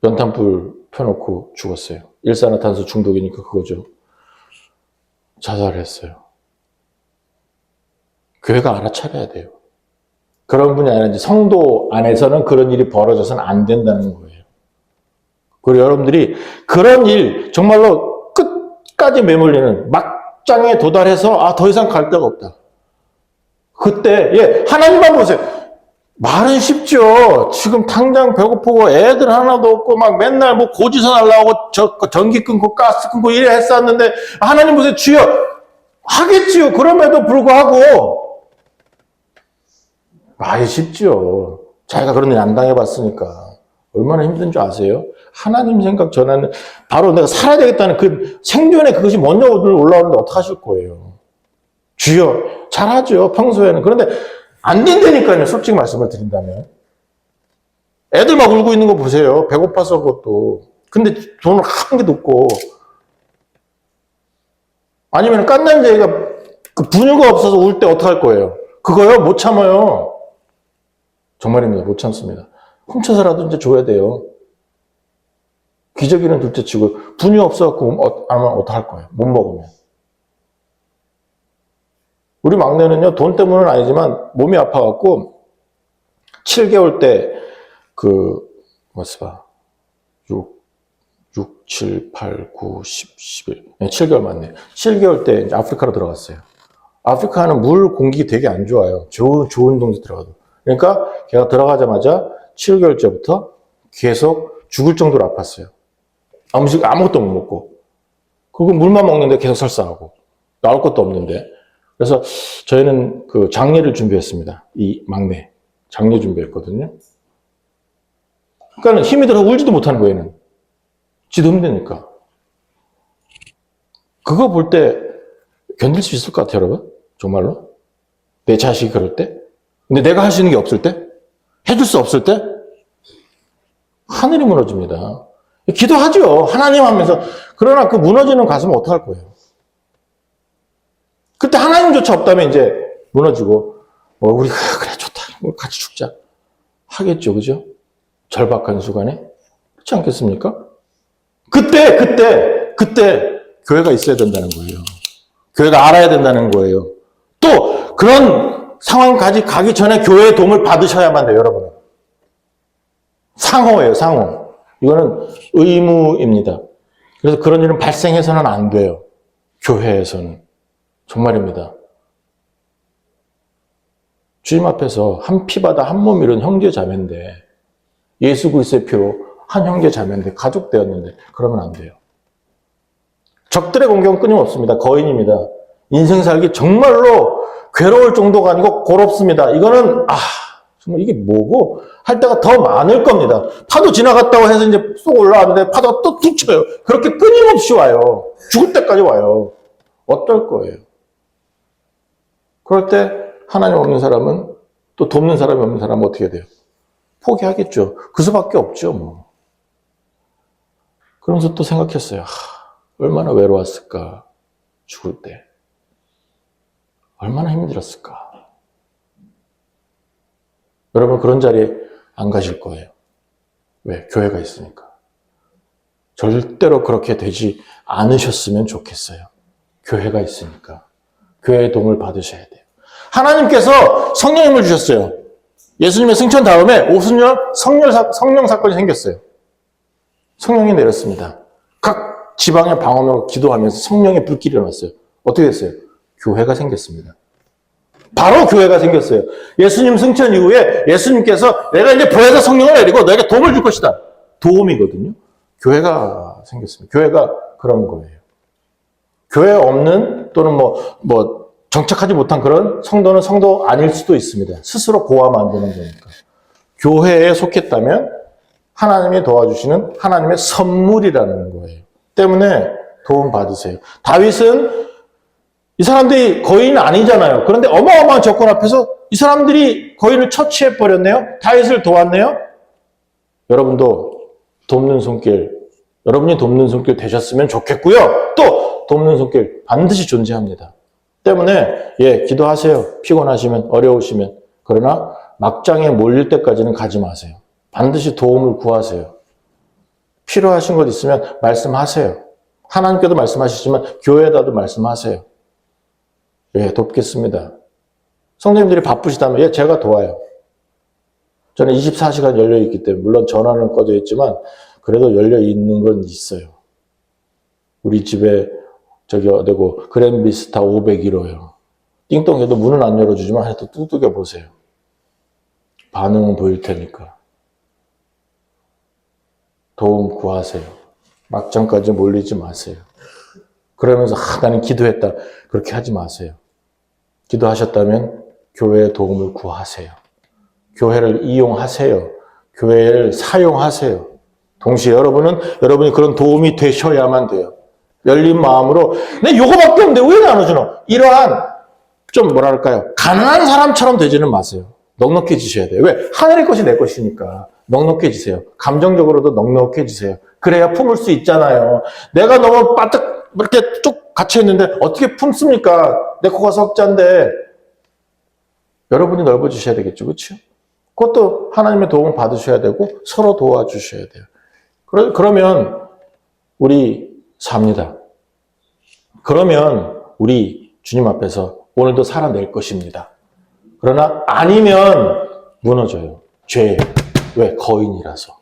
연탄불 펴놓고 죽었어요. 일산화탄소 중독이니까 그거죠. 자살했어요. 교회가 알아차려야 돼요. 그런 분이 아니라 이제 성도 안에서는 그런 일이 벌어져서는 안 된다는 거예요. 그리고 여러분들이 그런 일 정말로 끝까지 매몰리는 막장에 도달해서 더 이상 갈 데가 없다. 그때 하나님만 보세요. 말은 쉽죠. 지금 당장 배고프고 애들 하나도 없고 막 맨날 뭐 고지서 날라오고 전기 끊고 가스 끊고 이래 했었는데 하나님 보세요. 주여 하겠지요. 그럼에도 불구하고 말이 쉽죠. 자기가 그런 일 안 당해봤으니까 얼마나 힘든 줄 아세요? 하나님 생각 전에는 바로 내가 살아야 되겠다는 그 생존에 그것이 먼저 올라오는데 어떡하실 거예요? 주여 잘하죠. 평소에는. 그런데 안 된다니까요. 솔직히 말씀을 드린다면. 애들 막 울고 있는 거 보세요. 배고파서 그것도. 근데 돈을 한 개도 없고. 아니면 깐난쟁이가 그 분유가 없어서 울 때 어떡할 거예요? 그거요? 못 참아요. 정말입니다. 못 참습니다. 훔쳐서라도 이제 줘야 돼요. 기저귀는 둘째 치고 분유 없어갖고 아마 어떡할 거예요? 못 먹으면. 우리 막내는요, 돈 때문은 아니지만 몸이 아파갖고 7개월 때 6, 7, 8, 9, 10, 11. 7개월 맞네. 7개월 때 이제 아프리카로 들어갔어요. 아프리카는 물 공기 되게 안 좋아요. 좋은 동네 들어가도. 그러니까 걔가 들어가자마자 7개월째부터 계속 죽을 정도로 아팠어요. 음식 아무것도 못 먹고. 그리고 물만 먹는데 계속 설사하고. 나올 것도 없는데. 그래서 저희는 그 장례를 준비했습니다. 이 막내. 장례 준비했거든요. 그러니까 힘이 들어서 울지도 못하는 거예요, 얘는. 지도 힘드니까. 그거 볼 때 견딜 수 있을 것 같아요, 여러분? 정말로? 내 자식이 그럴 때? 근데 내가 할 수 있는 게 없을 때? 해줄 수 없을 때? 하늘이 무너집니다. 기도하죠. 하나님 하면서. 그러나 그 무너지는 가슴은 어떡할 거예요? 그때 하나님조차 없다면 이제 무너지고, 우리가 그래, 좋다. 같이 죽자. 하겠죠. 그죠? 절박한 순간에. 그렇지 않겠습니까? 그때 교회가 있어야 된다는 거예요. 교회가 알아야 된다는 거예요. 또 그런 상황까지 가기 전에 교회의 도움을 받으셔야만 돼요, 여러분. 상호예요, 상호. 이거는 의무입니다. 그래서 그런 일은 발생해서는 안 돼요. 교회에서는. 정말입니다. 주님 앞에서 한 피바다 한 몸 이룬 형제 자매인데 예수 그리스도의 피로 한 형제 자매인데 가족 되었는데 그러면 안 돼요. 적들의 공격은 끊임없습니다. 거인입니다. 인생 살기 정말로 괴로울 정도가 아니고 고롭습니다. 이거는 정말 이게 뭐고 할 때가 더 많을 겁니다. 파도 지나갔다고 해서 이제 쏙 올라왔는데 파도가 또 툭 쳐요. 그렇게 끊임없이 와요. 죽을 때까지 와요. 어떨 거예요? 그럴 때 하나님 없는 사람은 또 돕는 사람이 없는 사람은 어떻게 돼요? 포기하겠죠. 그 수밖에 없죠. 뭐. 그러면서 또 생각했어요. 얼마나 외로웠을까. 죽을 때. 얼마나 힘들었을까. 여러분 그런 자리에 안 가실 거예요. 왜? 교회가 있으니까. 절대로 그렇게 되지 않으셨으면 좋겠어요. 교회가 있으니까. 교회의 도움을 받으셔야 돼요. 하나님께서 성령님을 주셨어요. 예수님의 승천 다음에 오순절 성령 사건이 생겼어요. 성령이 내렸습니다. 각 지방의 방언으로 기도하면서 성령의 불길이 일어났어요. 어떻게 됐어요? 교회가 생겼습니다. 바로 교회가 생겼어요. 예수님 승천 이후에 예수님께서 내가 이제 부활해서 성령을 내리고 너에게 도움을 줄 것이다. 도움이거든요. 교회가 생겼습니다. 교회가 그런 거예요. 교회 없는 또는 정착하지 못한 그런 성도는 성도 아닐 수도 있습니다. 스스로 고아 만드는 거니까. 교회에 속했다면 하나님이 도와주시는 하나님의 선물이라는 거예요. 때문에 도움 받으세요. 다윗은 이 사람들이 거인 아니잖아요. 그런데 어마어마한 적군 앞에서 이 사람들이 거인을 처치해 버렸네요. 다윗을 도왔네요. 여러분도 돕는 손길, 여러분이 돕는 손길 되셨으면 좋겠고요. 또 돕는 손길 반드시 존재합니다. 때문에 기도하세요. 피곤하시면, 어려우시면. 그러나 막장에 몰릴 때까지는 가지 마세요. 반드시 도움을 구하세요. 필요하신 것 있으면 말씀하세요. 하나님께도 말씀하시지만 교회에다도 말씀하세요. 돕겠습니다. 성도님들이 바쁘시다면 제가 도와요. 저는 24시간 열려있기 때문에 물론 전화는 꺼져 있지만 그래도 열려있는 건 있어요. 우리 집에 그랜비스타 501호요. 띵동해도 문은 안 열어주지만 하여튼 두들겨 보세요. 반응은 보일 테니까. 도움 구하세요. 막장까지 몰리지 마세요. 그러면서 나는 기도했다. 그렇게 하지 마세요. 기도하셨다면 교회의 도움을 구하세요. 교회를 이용하세요. 교회를 사용하세요. 동시에 여러분이 그런 도움이 되셔야만 돼요. 열린 마음으로 내 요거밖에 없는데 왜 나눠주노? 이러한 가난한 사람처럼 되지는 마세요. 넉넉해지셔야 돼요. 왜? 하늘의 것이 내 것이니까 넉넉해지세요. 감정적으로도 넉넉해지세요. 그래야 품을 수 있잖아요. 내가 너무 바짝 이렇게 쭉 갇혀있는데 어떻게 품습니까? 내 코가 석자인데. 여러분이 넓어지셔야 되겠죠. 그렇죠? 그것도 하나님의 도움을 받으셔야 되고 서로 도와주셔야 돼요. 그러면 우리 삽니다. 그러면 우리 주님 앞에서 오늘도 살아낼 것입니다. 그러나 아니면 무너져요. 죄. 왜? 거인이라서.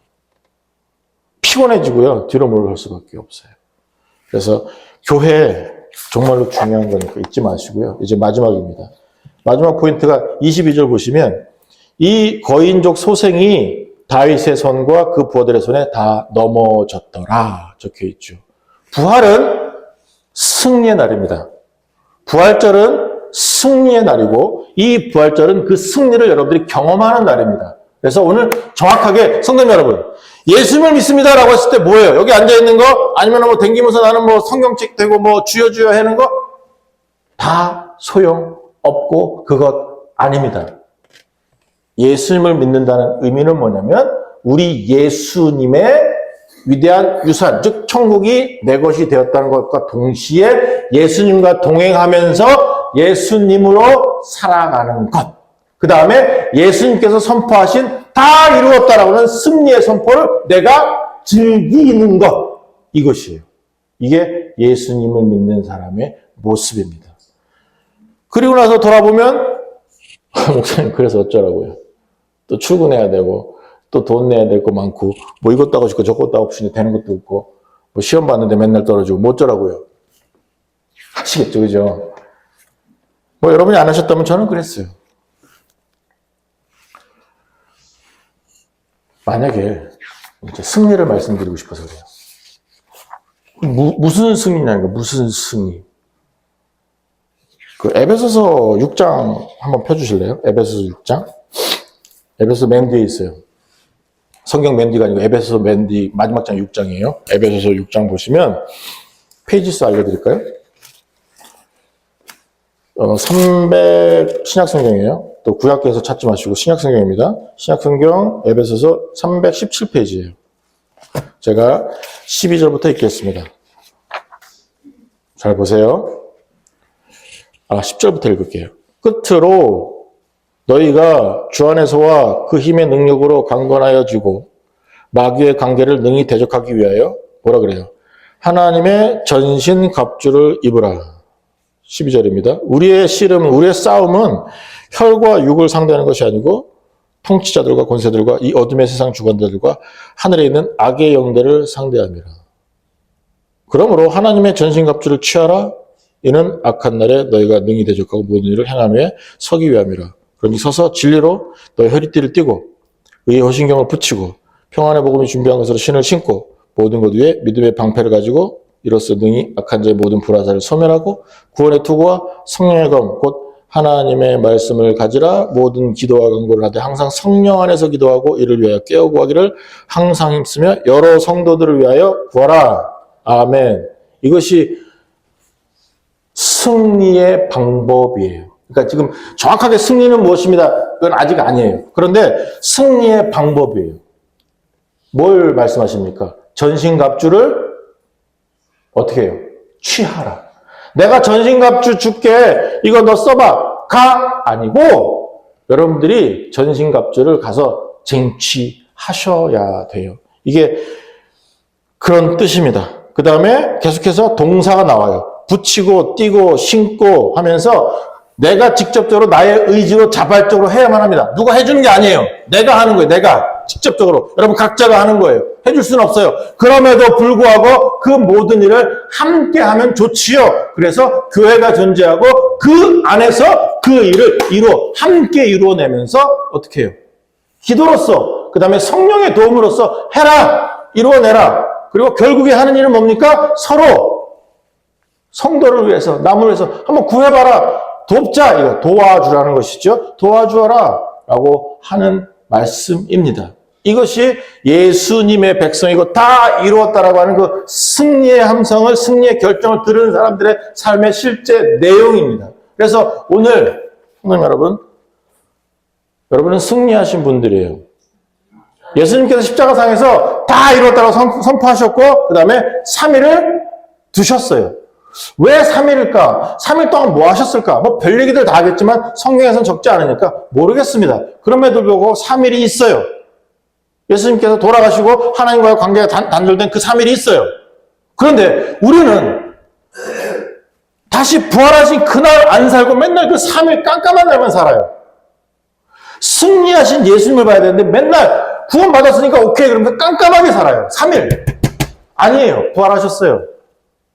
피곤해지고요. 뒤로 물러설 수밖에 없어요. 그래서 교회 정말로 중요한 거니까 잊지 마시고요. 이제 마지막입니다. 마지막 포인트가 22절 보시면 이 거인족 소생이 다윗의 손과 그 부하들의 손에 다 넘어졌더라 적혀 있죠. 부활은 승리의 날입니다. 부활절은 승리의 날이고 이 부활절은 그 승리를 여러분들이 경험하는 날입니다. 그래서 오늘 정확하게 성도님 여러분, 예수님을 믿습니다라고 했을 때 뭐예요? 여기 앉아있는 거? 아니면 댕기면서 나는 성경책 대고 주여 주여 하는 거? 다 소용없고 그것 아닙니다. 예수님을 믿는다는 의미는 뭐냐면 우리 예수님의 위대한 유산, 즉 천국이 내 것이 되었다는 것과 동시에 예수님과 동행하면서 예수님으로 살아가는 것. 그 다음에 예수님께서 선포하신 다 이루었다라고 하는 승리의 선포를 내가 즐기는 것. 이것이에요. 이게 예수님을 믿는 사람의 모습입니다. 그리고 나서 돌아보면 목사님 그래서 어쩌라고요. 또 출근해야 되고 또 돈 내야 될 거 많고 이것도 하고 싶고 저것도 하고 싶은데 되는 것도 없고 시험 봤는데 맨날 떨어지고 뭐 어쩌라고요. 하시겠죠. 그죠? 여러분이 안 하셨다면 저는 그랬어요. 만약에 이제 승리를 말씀드리고 싶어서 그래요. 무슨 승리냐니까 무슨 승리. 에베소서 6장 한번 펴주실래요? 에베소서 6장. 에베소서 맨 뒤에 있어요. 성경 맨 뒤가 아니고 에베소서 맨 뒤 마지막 장 6장이에요. 에베소서 6장 보시면 페이지 수 알려드릴까요? 300 신약성경이에요. 또 구약에서 찾지 마시고 신약성경입니다. 신약성경 에베소서 317페이지예요. 제가 12절부터 읽겠습니다. 잘 보세요. 10절부터 읽을게요. 끝으로 너희가 주 안에서와 그 힘의 능력으로 강건하여지고 마귀의 관계를 능히 대적하기 위하여 뭐라 그래요? 하나님의 전신 갑주를 입으라. 12절입니다. 우리의 씨름은, 우리의 싸움은 혈과 육을 상대하는 것이 아니고 통치자들과 권세들과 이 어둠의 세상 주관자들과 하늘에 있는 악의 영들을 상대함이라. 그러므로 하나님의 전신갑주를 취하라. 이는 악한 날에 너희가 능히 대적하고 모든 일을 행한 후에 서기 위함이라. 그러니 서서 진리로 너희 허리띠를 띠고 의의 호신경을 붙이고 평안의 복음이 준비한 것으로 신을 신고 모든 것 위에 믿음의 방패를 가지고 이로써 능히 악한 자의 모든 불화살을 소멸하고 구원의 투구와 성령의 검 곧 하나님의 말씀을 가지라. 모든 기도와 간구를 하되 항상 성령 안에서 기도하고 이를 위하여 깨어 구하기를 항상 힘쓰며 여러 성도들을 위하여 구하라. 아멘. 이것이 승리의 방법이에요. 그러니까 지금 정확하게 승리는 무엇입니다. 그건 아직 아니에요. 그런데 승리의 방법이에요. 뭘 말씀하십니까? 전신갑주를 어떻게 해요? 취하라. 내가 전신갑주 줄게. 이거 너 써봐. 가. 아니고 여러분들이 전신갑주를 가서 쟁취하셔야 돼요. 이게 그런 뜻입니다. 그 다음에 계속해서 동사가 나와요. 붙이고 띄고 신고 하면서 내가 직접적으로 나의 의지로 자발적으로 해야만 합니다. 누가 해주는 게 아니에요. 내가 하는 거예요. 내가 직접적으로. 여러분 각자가 하는 거예요. 해줄 수는 없어요. 그럼에도 불구하고 그 모든 일을 함께 하면 좋지요. 그래서 교회가 존재하고 그 안에서 그 일을 함께 이루어내면서 어떻게 해요? 기도로서 그 다음에 성령의 도움으로써 해라. 이루어내라. 그리고 결국에 하는 일은 뭡니까? 서로 성도를 위해서 남을 위해서 한번 구해봐라. 돕자. 이거 도와주라는 것이죠. 도와주어라 라고 하는 말씀입니다. 이것이 예수님의 백성이고 다 이루었다라고 하는 그 승리의 함성을 승리의 결정을 들은 사람들의 삶의 실제 내용입니다. 그래서 오늘 성도 여러분은 승리하신 분들이에요. 예수님께서 십자가상에서 다 이루었다고 선포하셨고 그 다음에 3일을 두셨어요. 왜 3일일까? 3일 동안 뭐 하셨을까? 뭐 별 얘기들 다 하겠지만 성경에서는 적지 않으니까 모르겠습니다. 그럼에도 불구하고 3일이 있어요. 예수님께서 돌아가시고 하나님과의 관계가 단절된 그 3일이 있어요. 그런데 우리는 다시 부활하신 그날 안 살고 맨날 그 3일 깜깜한 날만 살아요. 승리하신 예수님을 봐야 되는데 맨날 구원받았으니까 오케이 그러면서 깜깜하게 살아요. 3일. 아니에요. 부활하셨어요.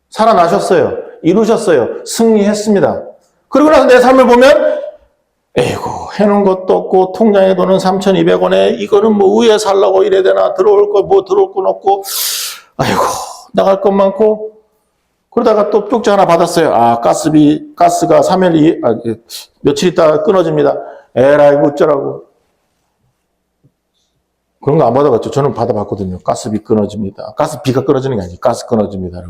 살아나셨어요. 이루셨어요. 승리했습니다. 그러고 나서 내 삶을 보면 에이구 해놓은 것도 없고 통장에 돈은 3,200원에 이거는 뭐 위에 살라고 이래야 되나 들어올 거 없고 아이고 나갈 것 많고 그러다가 또 쪽지 하나 받았어요. 아 가스가 3일 며칠 있다가 끊어집니다. 에라이 어쩌라고. 그런 거 안 받아봤죠. 저는 받아봤거든요. 가스비 끊어집니다. 가스비가 끊어지는 게 아니지. 가스 끊어집니다.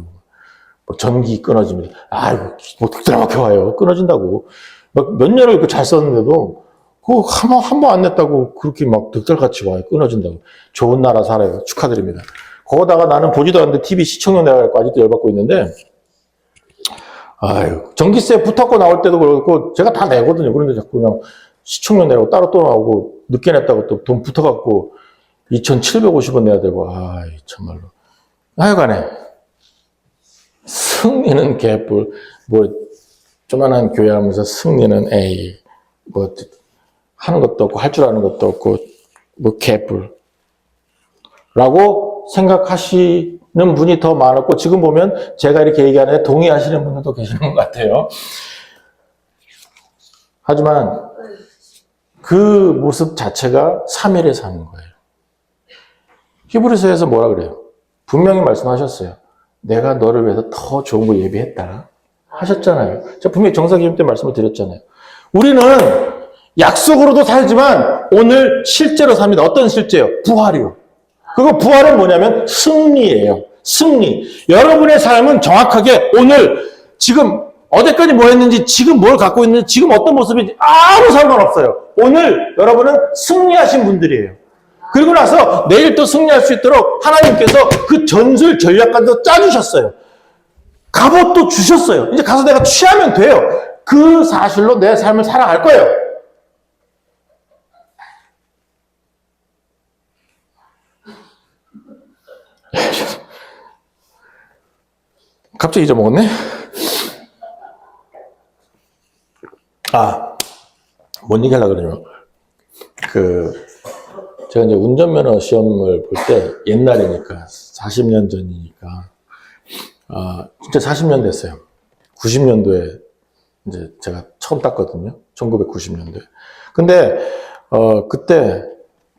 뭐 전기 끊어집니다. 아이고, 뭐 듣들 막혀 와요. 끊어진다고. 몇 년을 잘 썼는데도, 그거 한 번 안 냈다고 그렇게 막 득달같이 와요. 끊어진다고. 좋은 나라 살아요. 축하드립니다. 거기다가 나는 보지도 않는데 TV 시청료 내가지고 아직도 열받고 있는데, 아유, 전기세 붙었고 나올 때도 그렇고, 제가 다 내거든요. 그런데 자꾸 그냥 시청료 내라고 따로 또 나오고, 늦게 냈다고 또 돈 붙어갖고, 2,750원 내야 되고, 아이, 참말로. 하여간에, 승리는 개뿔, 조만한 교회 하면서 승리는 에이, 하는 것도 없고, 할 줄 아는 것도 없고, 개뿔. 라고 생각하시는 분이 더 많았고, 지금 보면 제가 이렇게 얘기하는데 동의하시는 분들도 계시는 것 같아요. 하지만 그 모습 자체가 3일에 사는 거예요. 히브리서에서 뭐라 그래요? 분명히 말씀하셨어요. 내가 너를 위해서 더 좋은 거 예비했다. 하셨잖아요. 제가 분명히 정사기임 때 말씀을 드렸잖아요. 우리는 약속으로도 살지만 오늘 실제로 삽니다. 어떤 실제요? 부활이요. 그거 부활은 뭐냐면 승리예요. 승리. 여러분의 삶은 정확하게 오늘 지금 어제까지 뭐 했는지 지금 뭘 갖고 있는지 지금 어떤 모습인지 아무 상관없어요. 오늘 여러분은 승리하신 분들이에요. 그리고 나서 내일 또 승리할 수 있도록 하나님께서 그 전술 전략까지도 짜주셨어요. 갑옷도 주셨어요. 이제 가서 내가 취하면 돼요. 그 사실로 내 삶을 살아갈 거예요. 갑자기 잊어먹었네? 뭔 얘기 하려고 그러냐면, 제가 이제 운전면허 시험을 볼 때 옛날이니까 40년 전이니까 진짜 40년 됐어요. 90년도에 이제 제가 처음 땄거든요. 1990년도에. 근데 그때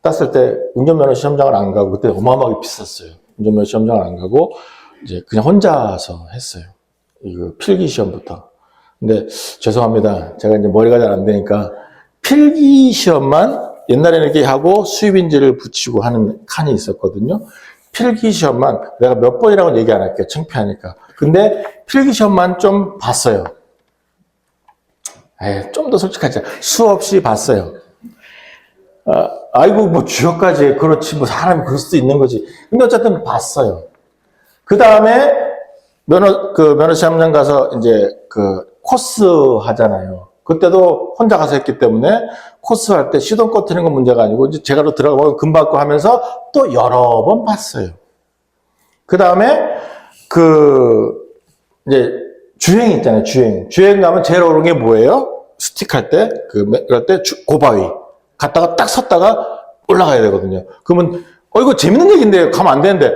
땄을 때 운전면허 시험장을 안 가고 그때 어마어마하게 비쌌어요. 운전면허 시험장을 안 가고 이제 그냥 혼자서 했어요. 이거 필기 시험부터. 근데 죄송합니다. 제가 이제 머리가 잘 안 되니까 필기 시험만 옛날에는 이렇게 하고 수입인지를 붙이고 하는 칸이 있었거든요. 필기 시험만 내가 몇 번이라고는 얘기 안 할게요. 창피하니까. 근데 필기 시험만 좀 봤어요. 좀 더 솔직하자. 수없이 봤어요. 아이고 뭐 주역까지 그렇지 뭐 사람이 그럴 수도 있는 거지. 근데 어쨌든 봤어요. 그 다음에 면허 시험장 가서 이제 코스 하잖아요. 그때도 혼자 가서 했기 때문에 코스 할 때 시동 꺼트리는 건 문제가 아니고 이제 제가 들어가고 금 받고 하면서 또 여러 번 봤어요. 그 다음에 이제 주행 있잖아요. 주행 가면 제일 어려운 게 뭐예요? 스틱 할 때 그럴 때 고바위 갔다가 딱 섰다가 올라가야 되거든요. 그러면 이거 재밌는 얘기인데 가면 안 되는데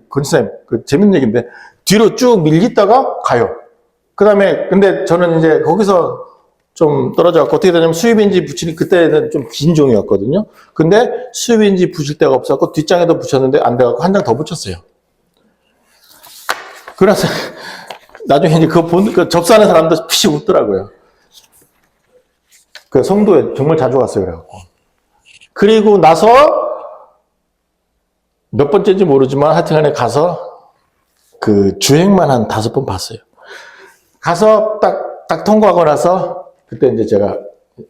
권지사님 재밌는 얘기인데 뒤로 쭉 밀리다가 가요. 그 다음에 근데 저는 이제 거기서 좀 떨어져갖고 어떻게 되냐면 수입인지 붙이니 그때는 좀 긴 종이었거든요. 근데 수입인지 붙일 데가 없어갖고 뒷장에도 붙였는데 안 돼갖고 한 장 더 붙였어요. 그래서 나중에 이제 접수하는 사람도 피식 웃더라고요. 송도에 정말 자주 갔어요. 그래갖고. 그리고 나서 몇 번째인지 모르지만 하여튼간에 가서 주행만 한 5번 봤어요. 가서 딱 통과하고 나서 그때 이제 제가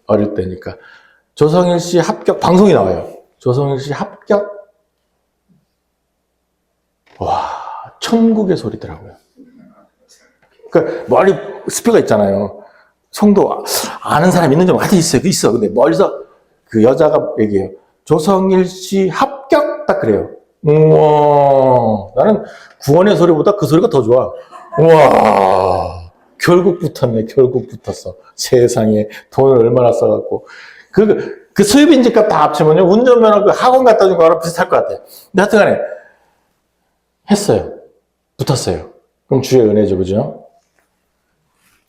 어릴 때니까 조성일 씨 합격 방송이 나와요. 조성일 씨 합격. 와, 천국의 소리더라고요. 멀리 스피커 있잖아요. 송도 아는 사람 있는지 하여튼 있어. 근데 멀리서 그 여자가 얘기해요. 조성일 씨 합격 딱 그래요. 우와, 나는 구원의 소리보다 그 소리가 더 좋아. 우와. 결국 붙었어. 세상에 돈을 얼마나 써갖고. 그 수입인지 값 다 합치면요. 운전면허 학원 갖다 준 거랑 비슷할 것 같아요. 근데 하여튼 간에 했어요. 붙었어요. 그럼 주의 은혜죠. 그죠?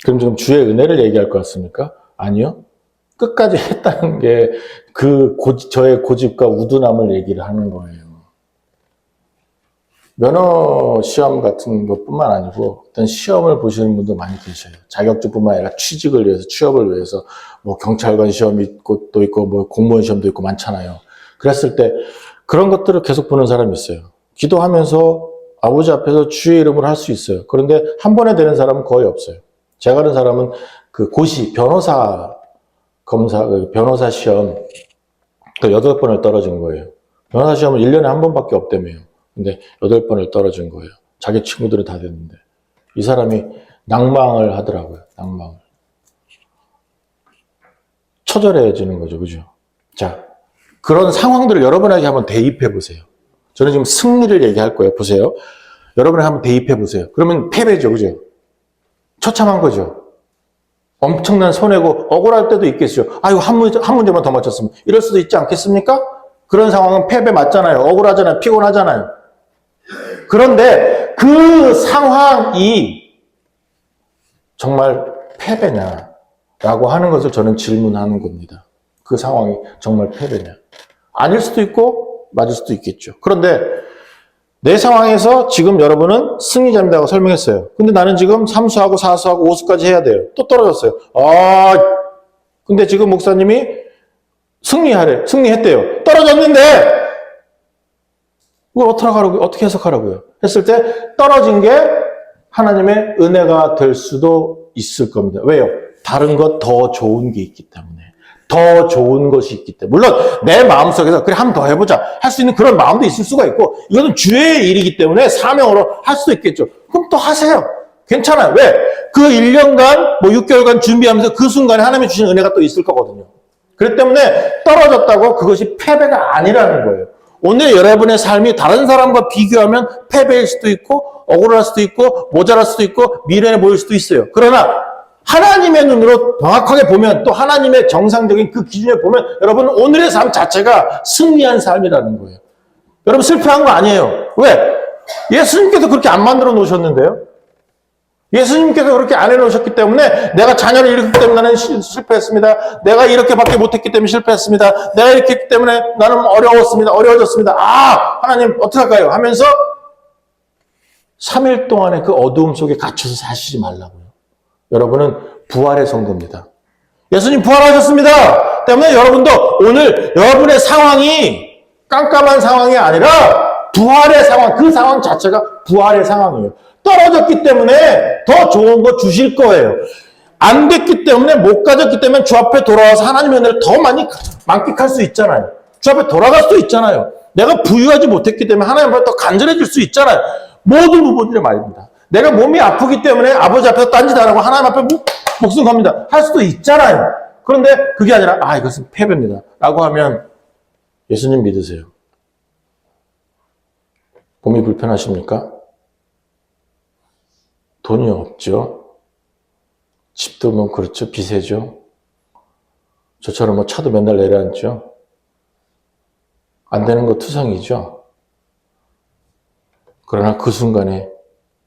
그럼 지금 주의 은혜를 얘기할 것 같습니까? 아니요. 끝까지 했다는 게 저의 고집과 우둔함을 얘기를 하는 거예요. 면허 시험 같은 것뿐만 아니고 어떤 시험을 보시는 분도 많이 계셔요. 자격증뿐만 아니라 취직을 위해서, 취업을 위해서 뭐 경찰관 시험이 있고 또 있고 뭐 공무원 시험도 있고 많잖아요. 그랬을 때 그런 것들을 계속 보는 사람이 있어요. 기도하면서 아버지 앞에서 주의 이름으로 할 수 있어요. 그런데 한 번에 되는 사람은 거의 없어요. 제가 아는 사람은 변호사 시험 8번을 떨어진 거예요. 변호사 시험은 1년에 한 번밖에 없다며요. 근데 8번을 떨어진 거예요. 자기 친구들은 다 됐는데. 이 사람이 낭망을 하더라고요. 낭망을. 처절해지는 거죠. 그죠? 자, 그런 상황들을 여러분에게 한번 대입해 보세요. 저는 지금 승리를 얘기할 거예요. 보세요. 여러분이 한번 대입해 보세요. 그러면 패배죠. 그죠? 처참한 거죠. 엄청난 손해고 억울할 때도 있겠죠. 아이고, 한 문제만 더 맞췄으면. 이럴 수도 있지 않겠습니까? 그런 상황은 패배 맞잖아요. 억울하잖아요. 피곤하잖아요. 그런데 그 상황이 정말 패배냐라고 하는 것을 저는 질문하는 겁니다. 그 상황이 정말 패배냐. 아닐 수도 있고 맞을 수도 있겠죠. 그런데 내 상황에서 지금 여러분은 승리자입니다고 설명했어요. 근데 나는 지금 3수하고 4수하고 5수까지 해야 돼요. 또 떨어졌어요. 근데 지금 목사님이 승리했대요. 떨어졌는데 이걸 어떻게 해석하라고요? 했을 때 떨어진 게 하나님의 은혜가 될 수도 있을 겁니다. 왜요? 다른 것 더 좋은 게 있기 때문에. 더 좋은 것이 있기 때문에. 물론 내 마음속에서 그래 한 번 더 해보자 할 수 있는 그런 마음도 있을 수가 있고 이거는 주의 일이기 때문에 사명으로 할 수도 있겠죠. 그럼 또 하세요. 괜찮아요. 왜? 그 1년간 6개월간 준비하면서 그 순간에 하나님이 주신 은혜가 또 있을 거거든요. 그렇기 때문에 떨어졌다고 그것이 패배가 아니라는 거예요. 오늘 여러분의 삶이 다른 사람과 비교하면 패배일 수도 있고 억울할 수도 있고 모자랄 수도 있고 미련해 보일 수도 있어요. 그러나 하나님의 눈으로 정확하게 보면 또 하나님의 정상적인 그 기준에 보면 여러분 오늘의 삶 자체가 승리한 삶이라는 거예요. 여러분 슬퍼한 거 아니에요. 왜? 예수님께서 그렇게 안 만들어 놓으셨는데요. 예수님께서 그렇게 안 해놓으셨기 때문에 내가 자녀를 잃었기 때문에 나는 실패했습니다. 내가 이렇게밖에 못했기 때문에 실패했습니다. 내가 이렇게 했기 때문에 나는 어려워졌습니다. 아, 하나님 어떡할까요? 하면서 3일 동안의 그 어두움 속에 갇혀서 사시지 말라고요. 여러분은 부활의 성도입니다. 예수님 부활하셨습니다. 때문에 여러분도 오늘 여러분의 상황이 깜깜한 상황이 아니라 부활의 상황, 그 상황 자체가 부활의 상황이에요. 떨어졌기 때문에 더 좋은 거 주실 거예요. 안 됐기 때문에 못 가졌기 때문에 주 앞에 돌아와서 하나님의 은혜를 더 많이 만끽할 수 있잖아요. 주 앞에 돌아갈 수도 있잖아요. 내가 부유하지 못했기 때문에 하나님 앞에 더 간절해질 수 있잖아요. 모든 부분들의 말입니다. 내가 몸이 아프기 때문에 아버지 앞에서 딴짓 안 하고 하나님 앞에 목숨 겁니다. 할 수도 있잖아요. 그런데 그게 아니라 이것은 패배입니다. 라고 하면 예수님 믿으세요. 몸이 불편하십니까? 돈이 없죠. 집도 뭐 그렇죠. 비세죠. 저처럼 뭐 차도 맨날 내려앉죠. 안 되는 거 투성이죠. 그러나 그 순간에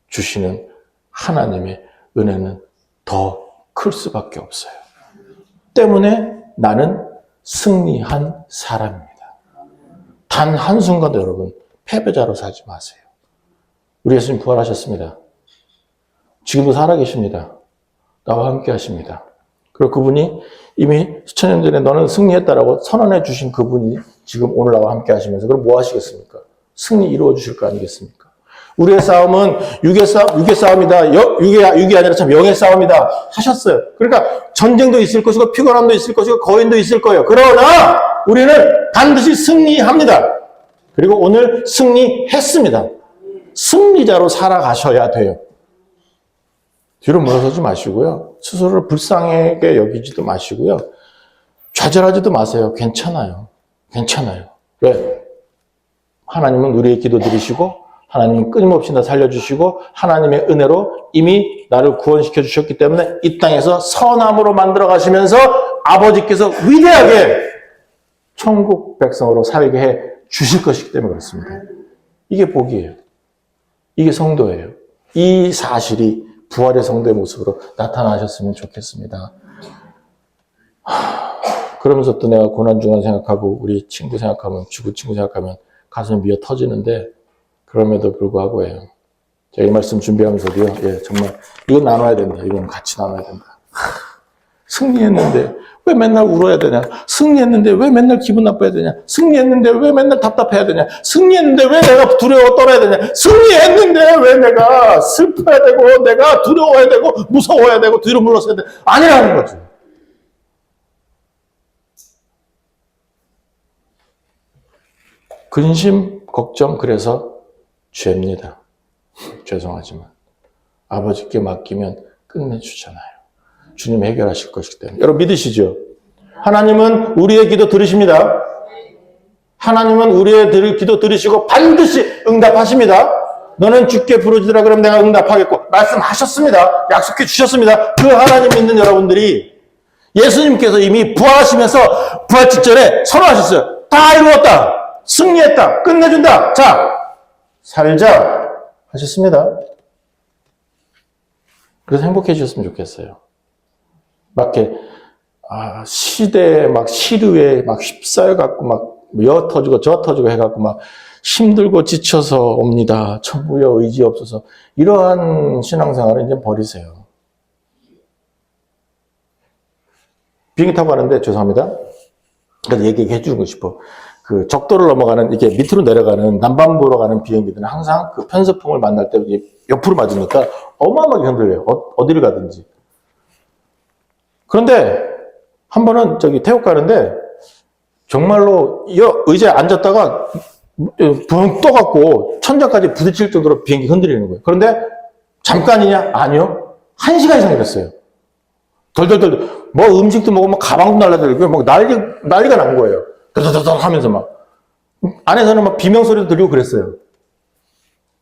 주시는 하나님의 은혜는 더 클 수밖에 없어요. 때문에 나는 승리한 사람입니다. 단 한순간도 여러분 패배자로 살지 마세요. 우리 예수님 부활하셨습니다. 지금도 살아계십니다. 나와 함께 하십니다. 그리고 그분이 이미 수천 년 전에 너는 승리했다라고 선언해 주신 그분이 지금 오늘 나와 함께 하시면서 그럼 뭐 하시겠습니까? 승리 이루어 주실 거 아니겠습니까? 우리의 싸움은 육의 싸움이다. 육이 아니라 참 영의 싸움이다. 하셨어요. 그러니까 전쟁도 있을 것이고 피곤함도 있을 것이고 거인도 있을 거예요. 그러나 우리는 반드시 승리합니다. 그리고 오늘 승리했습니다. 승리자로 살아가셔야 돼요. 뒤로 물러서지 마시고요. 스스로를 불쌍하게 여기지도 마시고요. 좌절하지도 마세요. 괜찮아요. 괜찮아요. 왜? 하나님은 우리의 기도 들으시고 하나님은 끊임없이 나 살려주시고 하나님의 은혜로 이미 나를 구원시켜 주셨기 때문에 이 땅에서 선함으로 만들어 가시면서 아버지께서 위대하게 천국 백성으로 살게 해 주실 것이기 때문에 그렇습니다. 이게 복이에요. 이게 성도예요. 이 사실이 부활의 성도의 모습으로 나타나셨으면 좋겠습니다. 그러면서 또 내가 고난중간 생각하고 우리 친구 생각하면 주부 친구 생각하면 가슴이 미어 터지는데 그럼에도 불구하고예요. 제가 이 말씀 준비하면서도요. 정말 이건 나눠야 된다. 이건 같이 나눠야 된다. 승리했는데 왜 맨날 울어야 되냐? 승리했는데 왜 맨날 기분 나빠야 되냐? 승리했는데 왜 맨날 답답해야 되냐? 승리했는데 왜 내가 두려워 떨어야 되냐? 승리했는데 왜 내가 슬퍼야 되고 내가 두려워야 되고 무서워야 되고 뒤로 물러서야 돼? 아니라는 거죠. 근심, 걱정 그래서 죄입니다. 죄송하지만 아버지께 맡기면 끝내주잖아요. 주님 해결하실 것이기 때문에. 여러분 믿으시죠? 하나님은 우리의 기도 들으십니다. 하나님은 우리의 기도 들으시고 반드시 응답하십니다. 너는 주께 부르짖으라 그러면 내가 응답하겠고 말씀하셨습니다. 약속해 주셨습니다. 그 하나님 믿는 여러분들이 예수님께서 이미 부활하시면서 부활 직전에 선언하셨어요. 다 이루었다. 승리했다. 끝내준다. 자, 살자 하셨습니다. 그래서 행복해지셨으면 좋겠어요. 막 이렇게 시대에 막 시류에 막 휩싸여갖고 막 여 터지고 저 터지고 해갖고 막 힘들고 지쳐서 옵니다. 천부여 의지 없어서 이러한 신앙생활은 이제 버리세요. 비행기 타고 가는데 죄송합니다. 그래서 얘기해 주고 싶어. 그 적도를 넘어가는 이렇게 밑으로 내려가는 남반부로 가는 비행기들은 항상 그 편서풍을 만날 때 옆으로 맞으니까 어마어마하게 흔들려요. 어디를 가든지. 그런데 한 번은 태국 가는데 정말로 의자에 앉았다가 붕 떠갖고 천장까지 부딪힐 정도로 비행기 흔들리는 거예요. 그런데 잠깐이냐? 아니요. 1시간 이상 이랬어요. 덜덜덜. 뭐 음식도 먹고 막 가방도 날라들고 막 난리가 난 거예요. 더더더더 하면서 막 안에서는 막 비명소리도 들리고 그랬어요.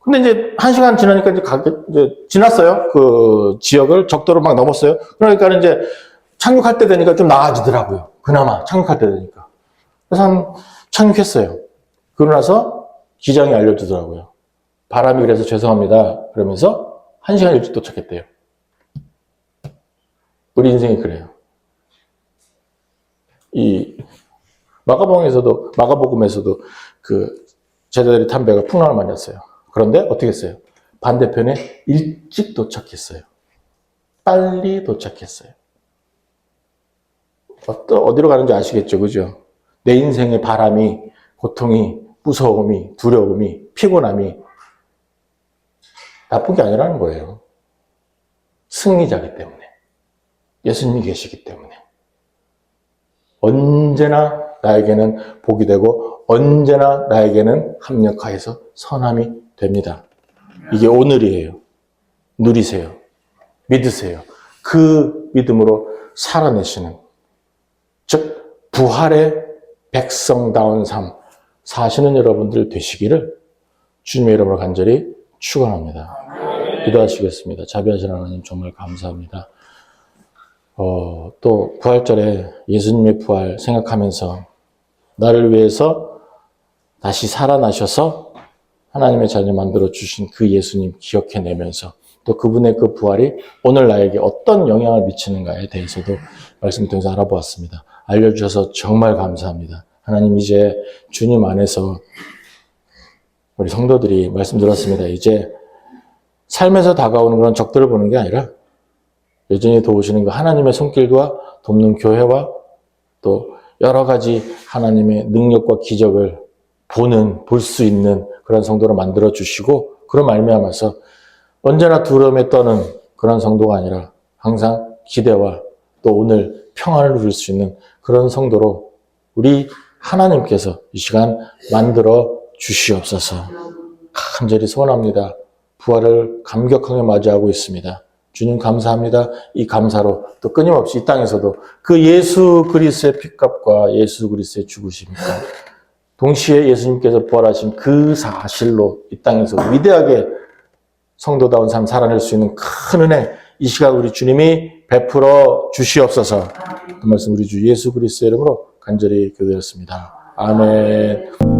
근데 이제 1시간 지나니까 이제 지났어요. 그 지역을 적도로 막 넘었어요. 그러니까 이제 착륙할 때 되니까 좀 나아지더라고요. 그나마 착륙할 때 되니까. 그래서 착륙했어요. 그러고 나서 기장이 알려주더라고요. 바람이 그래서 죄송합니다. 그러면서 1시간 일찍 도착했대요. 우리 인생이 그래요. 이 마가복음에서도 그 제자들이 탄 배가 풍랑을 맞았어요. 그런데 어떻게 했어요? 반대편에 일찍 도착했어요. 빨리 도착했어요. 어디로 가는지 아시겠죠? 그죠? 내 인생의 바람이, 고통이, 무서움이, 두려움이, 피곤함이 나쁜 게 아니라는 거예요. 승리자기 때문에. 예수님이 계시기 때문에. 언제나 나에게는 복이 되고 언제나 나에게는 합력하여서 선함이 됩니다. 이게 오늘이에요. 누리세요. 믿으세요. 그 믿음으로 살아내시는, 즉 부활의 백성다운 삶 사시는 여러분들 되시기를 주님의 이름으로 간절히 축원합니다. 기도하시겠습니다. 자비하신 하나님 정말 감사합니다. 또 부활절에 예수님의 부활 생각하면서 나를 위해서 다시 살아나셔서 하나님의 자녀 만들어 주신 그 예수님 기억해내면서 또 그분의 그 부활이 오늘 나에게 어떤 영향을 미치는가에 대해서도 말씀을 통해서 알아보았습니다. 알려주셔서 정말 감사합니다. 하나님, 이제 주님 안에서 우리 성도들이 말씀 들었습니다. 이제 삶에서 다가오는 그런 적들을 보는 게 아니라 여전히 도우시는 그 하나님의 손길과 돕는 교회와 또 여러 가지 하나님의 능력과 기적을 볼 수 있는 그런 성도로 만들어 주시고, 그런 말미암아서 언제나 두려움에 떠는 그런 성도가 아니라 항상 기대와 또 오늘 평안을 누릴 수 있는 그런 성도로 우리 하나님께서 이 시간 만들어 주시옵소서. 간절히 소원합니다. 부활을 감격하게 맞이하고 있습니다. 주님 감사합니다. 이 감사로 또 끊임없이 이 땅에서도 그 예수 그리스도의 피값과 예수 그리스도의 죽으심과 동시에 예수님께서 부활하신 그 사실로 이 땅에서 위대하게 성도다운 삶 살아낼 수 있는 큰 은혜, 이 시간 우리 주님이 베풀어 주시옵소서. 그 말씀 우리 주 예수 그리스도의 이름으로 간절히 기도드렸습니다. 아멘.